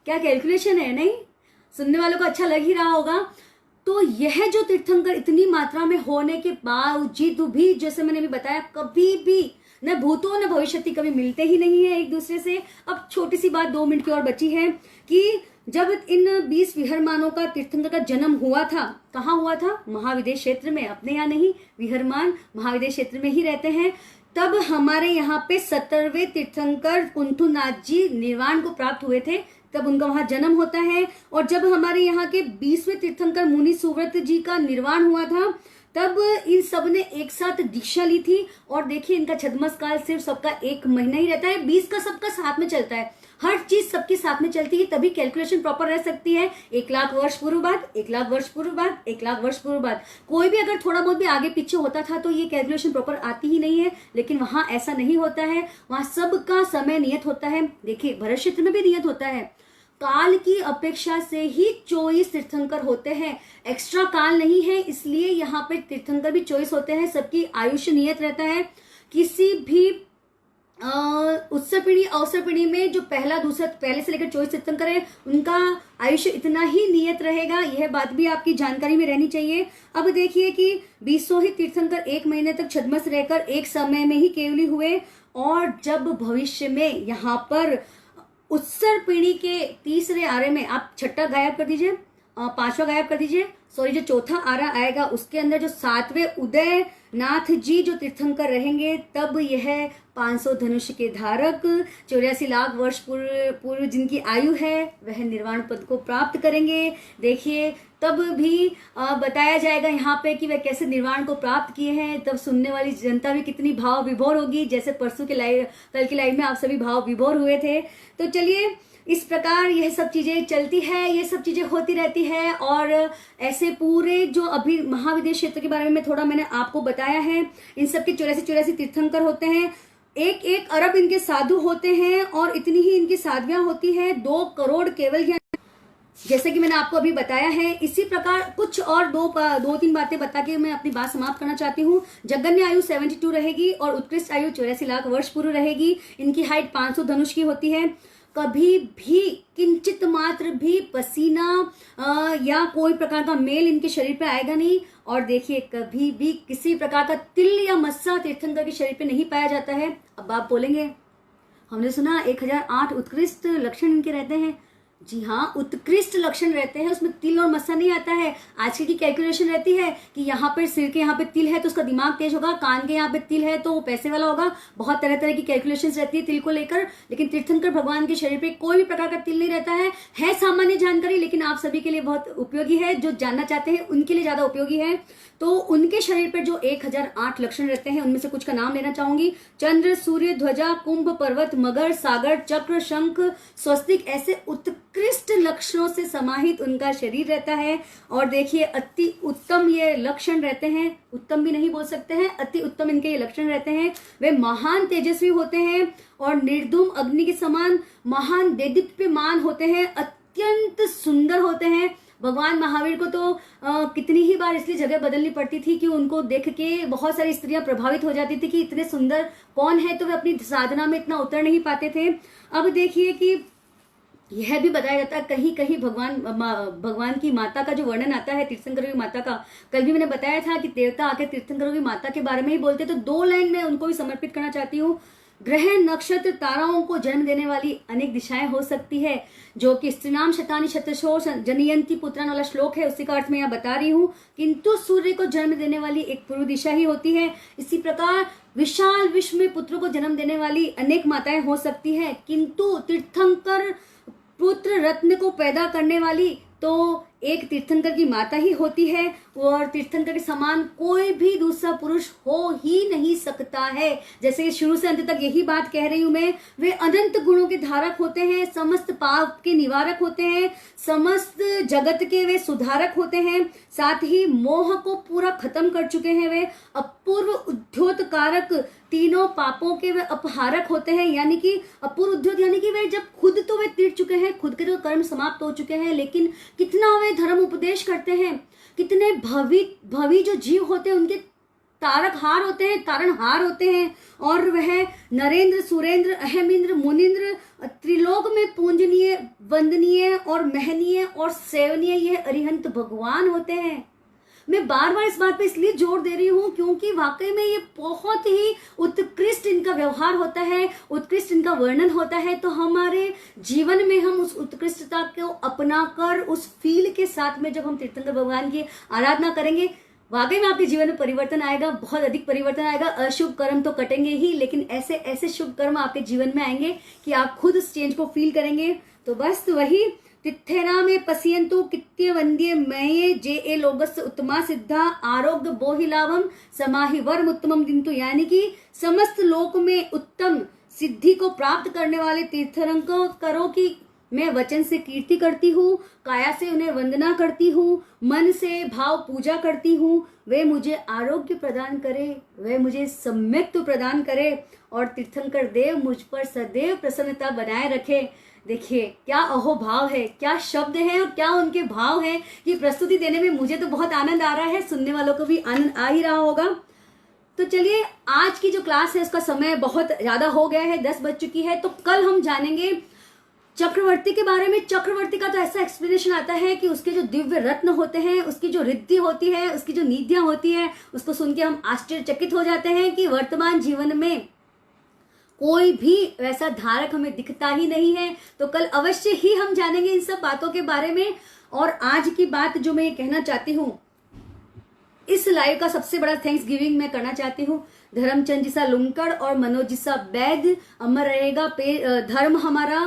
क्या कैलकुलेशन है, नहीं? सुनने वालों को अच्छा लग ही रहा होगा। तो यह जो तीर्थंकर इतनी मात्रा में होने के बावजूद भी, जैसे मैंने भी बताया, कभी भी न भूतो न भविष्यति कभी मिलते ही नहीं है एक दूसरे से। अब छोटी सी बात 2 मिनट की और बची है कि जब इन 20 विहरमानों का तीर्थंकर का जन्म हुआ था, कहाँ हुआ था? महाविदेश क्षेत्र में, अपने यहाँ नहीं। विहरमान महाविदेश क्षेत्र में ही रहते हैं। तब हमारे यहाँ पे 17वें तीर्थंकर कुंथुनाथ जी निर्वाण को प्राप्त हुए थे, तब उनका वहां जन्म होता है। और जब हमारे यहाँ के 20वें तीर्थंकर मुनि सुव्रत जी का निर्वाण हुआ था, तब इन सब ने एक साथ दीक्षा ली थी। और देखिए इनका छद्मस काल सिर्फ सबका 1 महीना ही रहता है, 20 का सबका साथ में चलता है। हर चीज सबके साथ में चलती है, तभी कैलकुलेशन प्रॉपर रह सकती है। 1 लाख वर्ष पूर्व बाद, 1 लाख वर्ष पूर्व बाद, 1 लाख वर्ष पूर्व बाद। कोई भी अगर थोड़ा बहुत भी आगे पीछे होता था तो ये कैलकुलेशन प्रॉपर आती ही नहीं है। लेकिन वहां ऐसा नहीं होता है, वहां सबका समय नियत होता है। देखिए भरत क्षेत्र में भी नियत होता है। काल की अपेक्षा से ही 24 तीर्थंकर होते हैं, एक्स्ट्रा काल नहीं है, इसलिए यहाँ पे तीर्थंकर भी 24 होते हैं। सबकी आयुष्य नियत रहता है। किसी भी उत्सव पीढ़ी अवसर पीढ़ी में जो पहला दूसरा पहले से लेकर 24 तीर्थंकर है, उनका आयुष्य इतना ही नियत रहेगा। यह बात भी आपकी जानकारी में रहनी चाहिए। अब देखिए कि 20 ही तीर्थंकर 1 महीने तक छद्मस रहकर एक समय में ही केवली हुए। और जब भविष्य में यहाँ पर उत्सर पीढ़ी के तीसरे आरे में, आप छठा गायब कर दीजिए, 5वां गायब कर दीजिए, सॉरी जो चौथा आरा आएगा उसके अंदर जो 7वें उदय नाथ जी जो तीर्थंकर रहेंगे, तब यह 500 धनुष के धारक 84 लाख वर्ष पूर्व जिनकी आयु है वह निर्वाण पद को प्राप्त करेंगे। देखिए तब भी बताया जाएगा यहाँ पे कि वह कैसे निर्वाण को प्राप्त किए हैं। तब सुनने वाली जनता भी कितनी भाव विभोर होगी, जैसे परसों के कल की लाइव में आप सभी भाव विभोर हुए थे। तो चलिए इस प्रकार यह सब चीजें चलती है, ये सब चीजें होती रहती है। और ऐसे पूरे जो अभी महाविदेश क्षेत्र के बारे में थोड़ा मैंने आपको बताया है, इन सब के 84 तीर्थंकर होते हैं, 1 अरब इनके साधु होते हैं और इतनी ही इनकी साधवियां होती है, 2 करोड़ केवल ज्ञान, जैसे कि मैंने आपको अभी बताया है। इसी प्रकार कुछ और 2-3 बातें बता के मैं अपनी बात समाप्त करना चाहती हूँ। जगन्य आयु 72 रहेगी और उत्कृष्ट आयु 84 लाख वर्ष पूर्व रहेगी। इनकी हाइट 500 धनुष की होती है। कभी भी किंचित मात्र भी पसीना या कोई प्रकार का मेल इनके शरीर पे आएगा नहीं। और देखिए कभी भी किसी प्रकार का तिल या मस्सा तीर्थंकर के शरीर पे नहीं पाया जाता है। अब आप बोलेंगे हमने सुना 1008 उत्कृष्ट लक्षण इनके रहते हैं। जी हाँ, उत्कृष्ट लक्षण रहते हैं, उसमें तिल और मस्सा नहीं आता है। आजकल की कैलकुलेशन रहती है कि यहाँ पर सिर के यहाँ पे तिल है तो उसका दिमाग तेज होगा, कान के यहाँ पे तिल है तो वो पैसे वाला होगा। बहुत तरह तरह की कैलकुलेशंस रहती है तिल को लेकर। लेकिन तीर्थंकर भगवान के शरीर पे कोई भी प्रकार का तिल नहीं रहता है सामान्य जानकारी, लेकिन आप सभी के लिए बहुत उपयोगी है। जो जानना चाहते हैं उनके लिए ज्यादा उपयोगी है। तो उनके शरीर पर जो 1008 लक्षण रहते हैं उनमें से कुछ का नाम लेना चाहूंगी। चंद्र, सूर्य, ध्वजा, कुंभ, पर्वत, मगर, सागर, चक्र, शंख, स्वस्तिक, ऐसे उत्कृष्ट लक्षणों से समाहित उनका शरीर रहता है। और देखिए अति उत्तम ये लक्षण रहते हैं, उत्तम भी नहीं बोल सकते हैं, अति उत्तम इनके ये लक्षण रहते हैं। वे महान तेजस्वी होते हैं और निर्धूम अग्नि के समान महान देदीप्यमान होते हैं, अत्यंत सुंदर होते हैं। भगवान महावीर को तो कितनी ही बार इसलिए जगह बदलनी पड़ती थी कि उनको देख के बहुत सारी स्त्रियां प्रभावित हो जाती थी कि इतने सुंदर कौन है, तो वे अपनी साधना में इतना उतर नहीं पाते थे। अब देखिए कि यह भी बताया जाता है कहीं कहीं भगवान की माता का जो वर्णन आता है, तीर्थंकरों की माता का, कल भी मैंने बताया था कि देवता आके तीर्थंकरों की माता के बारे में ही बोलते। तो 2 लाइन में उनको भी समर्पित करना चाहती हूँ। ग्रह, नक्षत्र, ताराओं को जन्म देने वाली अनेक दिशाएं हो सकती है, जो कि स्त्रीनाम शतानि शतशो जनयंती पुत्रान वाला श्लोक है, उसी का अर्थ मैं यहाँ बता रही हूँ। किंतु सूर्य को जन्म देने वाली एक पूर्व दिशा ही होती है। इसी प्रकार विशाल विश्व में पुत्रों को जन्म देने वाली अनेक माताएं हो सकती है, किंतु तीर्थंकर पुत्र रत्न को पैदा करने वाली तो एक तीर्थंकर की माता ही होती है और तीर्थंकर के समान कोई भी दूसरा पुरुष हो ही नहीं सकता है। जैसे शुरू से अंत तक यही बात कह रही हूं मैं, वे अनंत गुणों के धारक होते हैं, समस्त पाप के निवारक होते हैं, समस्त जगत के वे सुधारक होते हैं, साथ ही मोह को पूरा खत्म कर चुके हैं। वे अपूर्व उद्योत कारक, तीनों पापों के वे अपहारक होते हैं। यानी कि अपूर्व उद्योत यानी कि वे जब खुद तो वे तीर चुके हैं, खुद के जो कर्म समाप्त हो चुके हैं, लेकिन कितना वे धर्म उपदेश करते हैं। कितने भवी जो जीव होते हैं उनके तारक हार होते हैं, तारणहार होते हैं। और वह नरेंद्र, सुरेंद्र, अहमिंद्र, मुनिंद्र, त्रिलोक में पूजनीय, वंदनीय और महनीय और सेवनीय ये अरिहंत भगवान होते हैं। मैं बार बार इस बात पे इसलिए जोर दे रही हूँ क्योंकि वाकई में ये बहुत ही उत्कृष्ट इनका व्यवहार होता है, उत्कृष्ट इनका वर्णन होता है। तो हमारे जीवन में हम उस उत्कृष्टता को अपनाकर उस फील के साथ में जब हम तीर्थंकर भगवान की आराधना करेंगे, वाकई में आपके जीवन में परिवर्तन आएगा, बहुत अधिक परिवर्तन आएगा। अशुभ कर्म तो कटेंगे ही, लेकिन ऐसे ऐसे शुभ कर्म आपके जीवन में आएंगे कि आप खुद उस चेंज को फील करेंगे। तो बस वही तिथेरा में पसियंतु कित्य वंद्य मये जे ए लोगस उत्तमा सिद्धा आरोग्य बोहिलावम समाहि वर्म उत्तमम दिंतु। यानी कि समस्त लोक में उत्तम सिद्धि को प्राप्त करने वाले तीर्थंकरों की मैं वचन से कीर्ति करती हूँ, काया से उन्हें वंदना करती हूँ, मन से भाव पूजा करती हूँ। वे मुझे आरोग्य प्रदान करे, वे मुझे सम्यक्त्व प्रदान करे और तीर्थंकर देव मुझ पर सदैव प्रसन्नता बनाए रखे। देखिए क्या अहोभाव है, क्या शब्द है और क्या उनके भाव है। ये प्रस्तुति देने में मुझे तो बहुत आनंद आ रहा है, सुनने वालों को भी आनंद आ ही रहा होगा। तो चलिए, आज की जो क्लास है उसका समय बहुत ज्यादा हो गया है, 10 बज चुकी है। तो कल हम जानेंगे चक्रवर्ती के बारे में। चक्रवर्ती का तो ऐसा एक्सप्लेनेशन आता है कि उसके जो दिव्य रत्न होते हैं, उसकी जो रिद्धि होती है, उसकी जो निधियां होती है, उसको सुन के हम आश्चर्यचकित हो जाते हैं कि वर्तमान जीवन में कोई भी वैसा धारक हमें दिखता ही नहीं है। तो कल अवश्य ही हम जानेंगे इन सब बातों के बारे में। और आज की बात जो मैं ये कहना चाहती हूँ, इस लाइव का सबसे बड़ा थैंक्स गिविंग मैं करना चाहती हूँ धर्मचंद जी सा लुंकड़ और मनोज जी सा बैद। अमर रहेगा धर्म हमारा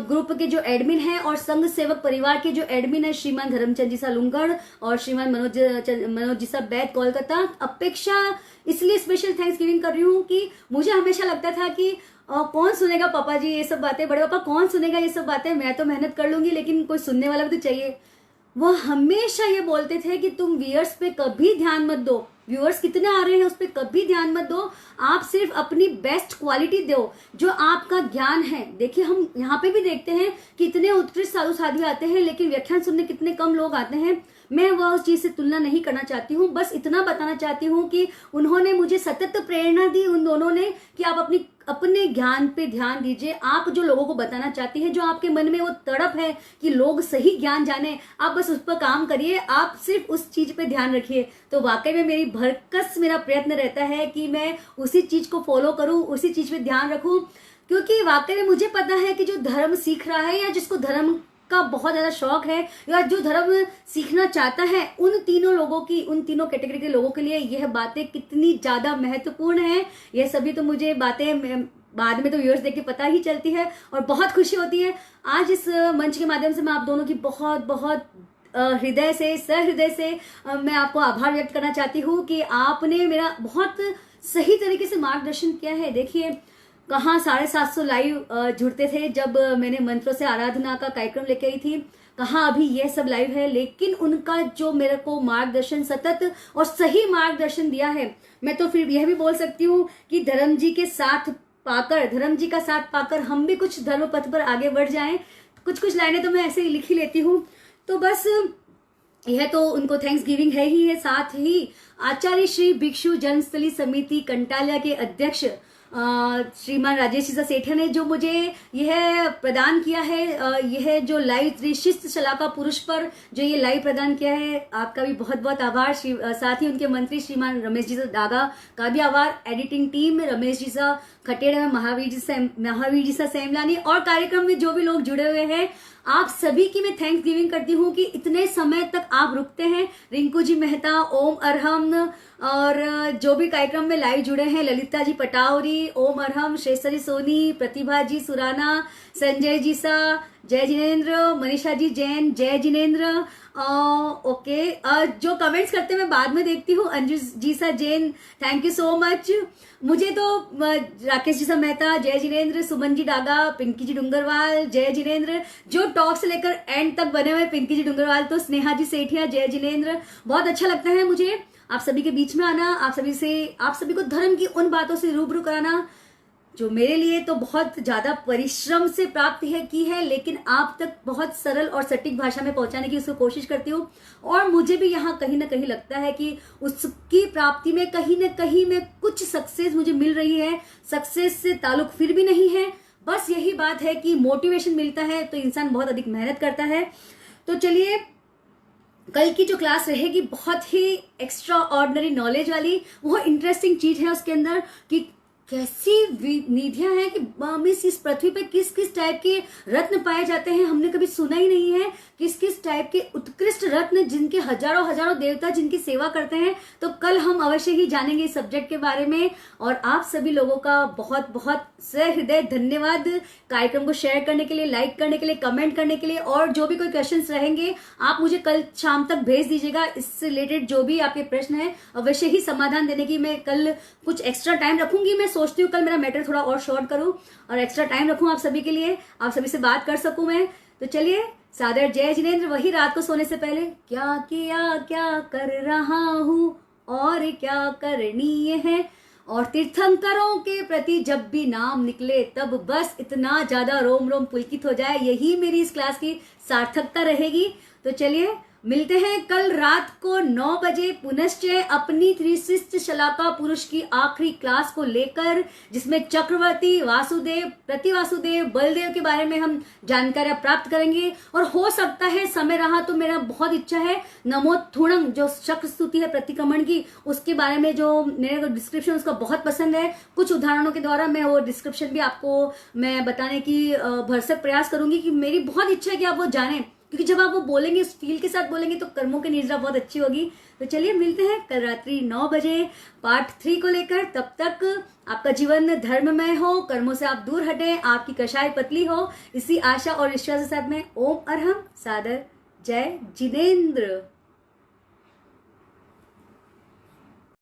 ग्रुप के जो एडमिन है और संघ सेवक परिवार के जो एडमिन है श्रीमान धर्मचंद जी सा लुंकड़ और श्रीमान मनोज जी सा बैद कोलकाता। अपेक्षा इसलिए स्पेशल थैंक्स गिविंग कर रही हूँ कि मुझे हमेशा लगता था कि कौन सुनेगा पापा जी ये सब बातें, बड़े पापा कौन सुनेगा ये सब बातें, मैं तो मेहनत कर लूंगी लेकिन कोई सुनने वाला भी तो चाहिए। वो हमेशा ये बोलते थे कि तुम व्यूअर्स पे कभी ध्यान मत दो, व्यूअर्स कितने आ रहे हैं उस पर कभी ध्यान मत दो, आप सिर्फ अपनी बेस्ट क्वालिटी दो, जो आपका ज्ञान है। देखिए हम यहाँ पे भी देखते हैं कि इतने उत्कृष्ट साधु साध्वी आते हैं लेकिन व्याख्यान सुनने कितने कम लोग आते हैं। मैं वह उस चीज से तुलना नहीं करना चाहती हूँ, बस इतना बताना चाहती हूँ कि उन्होंने मुझे सतत प्रेरणा दी, उन दोनों ने, कि आप अपने ज्ञान पे ध्यान दीजिए। आप जो लोगों को बताना चाहती है, जो आपके मन में वो तड़प है कि लोग सही ज्ञान जाने, आप बस उस पर काम करिए, आप सिर्फ उस चीज पे ध्यान रखिए। तो वाकई में मेरी भरकस मेरा प्रयत्न रहता है कि मैं उसी चीज को फॉलो करूं, उसी चीज पे ध्यान रखूं, क्योंकि वाकई में मुझे पता है कि जो धर्म सीख रहा है या जिसको धर्म का बहुत ज्यादा शौक है या जो धर्म सीखना चाहता है, उन तीनों लोगों की, उन तीनों कैटेगरी के लोगों के लिए यह बातें कितनी ज्यादा महत्वपूर्ण है, यह सभी तो मुझे बातें बाद में तो व्यूअर्स देख के पता ही चलती है और बहुत खुशी होती है। आज इस मंच के माध्यम से मैं आप दोनों की बहुत बहुत हृदय से, सहृदय से मैं आपको आभार व्यक्त करना चाहती हूँ कि आपने मेरा बहुत सही तरीके से मार्गदर्शन किया है। देखिए कहाँ 750 लाइव जुड़ते थे जब मैंने मंत्रों से आराधना का कार्यक्रम लेके आई थी, कहाँ अभी यह सब लाइव है, लेकिन उनका जो मेरे को मार्गदर्शन सतत और सही मार्गदर्शन दिया है, मैं तो फिर यह भी बोल सकती हूँ कि धर्म जी का साथ पाकर हम भी कुछ धर्म पथ पर आगे बढ़ जाएं। कुछ लाइनें तो मैं ऐसे ही लिख ही लेती हूँ। तो बस यह तो उनको थैंक्स गिविंग है ही है। साथ ही आचार्य श्री भिक्षु जन्मस्थली समिति कंटालिया के अध्यक्ष श्रीमान राजेश सेठा ने जो मुझे यह प्रदान किया है, यह जो लाइव त्रिशिष्ट शलाका पुरुष पर जो ये लाइव प्रदान किया है, आपका भी बहुत बहुत आभार। साथ ही उनके मंत्री श्रीमान रमेश जी दागा का भी आभार। एडिटिंग टीम में रमेश जी सा खटेड़ा में महावीर जी सा सेमलानी और कार्यक्रम में जो भी लोग जुड़े हुए हैं, आप सभी की मैं थैंक्स गिविंग करती हूँ कि इतने समय तक आप रुकते हैं। रिंकू जी मेहता, ओम अरहम, और जो भी कार्यक्रम में लाइव जुड़े हैं, ललिता जी पटावरी, ओम अरहम, श्रेष्ठरी सोनी, प्रतिभा जी सुराना, संजय जी सा, जय जिनेन्द्र, मनीषा जी जैन, जय जिनेन्द्र। ओके, जो कमेंट्स करते हैं मैं बाद में देखती हूँ। अंजू जी सा Jain, thank you so much. मुझे तो राकेश जी सा मेहता, जय जिनेन्द्र, सुमन जी डागा, पिंकी जी डूंगरवाल, जय जिनेन्द्र। जो टॉप से लेकर एंड तक बने हुए पिंकी जी डूंगरवाल, तो स्नेहा जी सेठिया, जय जिनेन्द्र। बहुत अच्छा लगता है मुझे आप सभी के बीच में आना, आप सभी को धर्म की उन बातों से रूबरू कराना जो मेरे लिए तो बहुत ज्यादा परिश्रम से प्राप्त की है, लेकिन आप तक बहुत सरल और सटीक भाषा में पहुंचाने की उसको कोशिश करती हूँ। और मुझे भी यहाँ कहीं ना कहीं लगता है कि उसकी प्राप्ति में कहीं ना कहीं में कुछ सक्सेस मुझे मिल रही है। सक्सेस से ताल्लुक फिर भी नहीं है, बस यही बात है कि मोटिवेशन मिलता है तो इंसान बहुत अधिक मेहनत करता है। तो चलिए, कल की जो क्लास रहेगी बहुत ही एक्स्ट्रा ऑर्डिनरी नॉलेज वाली, वो इंटरेस्टिंग चीज है उसके अंदर कि कैसी निधियां हैं कि इस पृथ्वी पे किस किस टाइप के रत्न पाए जाते हैं, हमने कभी सुना ही नहीं है। किस किस टाइप के उत्कृष्ट रत्न जिनके हजारों हजारों देवता जिनकी सेवा करते हैं। तो कल हम अवश्य ही जानेंगे इस सब्जेक्ट के बारे में। और आप सभी लोगों का बहुत बहुत सहृदय धन्यवाद कार्यक्रम को शेयर करने के लिए, लाइक करने के लिए, कमेंट करने के लिए। और जो भी कोई क्वेश्चंस रहेंगे आप मुझे कल शाम तक भेज दीजिएगा। इससे रिलेटेड जो भी आपके प्रश्न है अवश्य ही समाधान देने की मैं कल कुछ एक्स्ट्रा टाइम रखूंगी। मैं सोचती हूँ कल मेरा मैटर थोड़ा और शॉर्ट करूं और एक्स्ट्रा टाइम रखूं आप सभी के लिए, आप सभी से बात कर सकूं मैं। तो चलिए, सादर जय जिनेन्द्र। वही रात को सोने से पहले क्या किया, क्या कर रहा हूं और क्या करनीय है, और तीर्थंकरों के प्रति जब भी नाम निकले तब बस इतना ज्यादा रोम रोम पुलकित हो जाए, यही मेरी इस क्लास की सार्थकता रहेगी। तो चलिए, मिलते हैं कल रात को 9 बजे पुनश्चय अपनी त्रिशिष्ट शलाका पुरुष की आखिरी क्लास को लेकर, जिसमें चक्रवर्ती, वासुदेव, प्रतिवासुदेव, बलदेव के बारे में हम जानकारियां प्राप्त करेंगे। और हो सकता है समय रहा तो मेरा बहुत इच्छा है नमोत्थुणम, जो शक्र स्तुति है प्रतिक्रमण की, उसके बारे में जो मेरे डिस्क्रिप्शन उसका बहुत पसंद है। कुछ उदाहरणों के द्वारा मैं वो डिस्क्रिप्शन भी आपको मैं बताने की भरसक प्रयास करूंगी कि मेरी बहुत इच्छा है कि आप वो जानें, क्योंकि जब आप वो बोलेंगे, इस फील के साथ बोलेंगे तो कर्मों की निद्रा बहुत अच्छी होगी। तो चलिए, मिलते हैं कल रात्रि 9 बजे पार्ट 3 को लेकर। तब तक आपका जीवन धर्ममय हो, कर्मों से आप दूर हटें, आपकी कषाय पतली हो, इसी आशा और विश्वास के साथ में ओम अरहम, सादर जय जिनेन्द्र।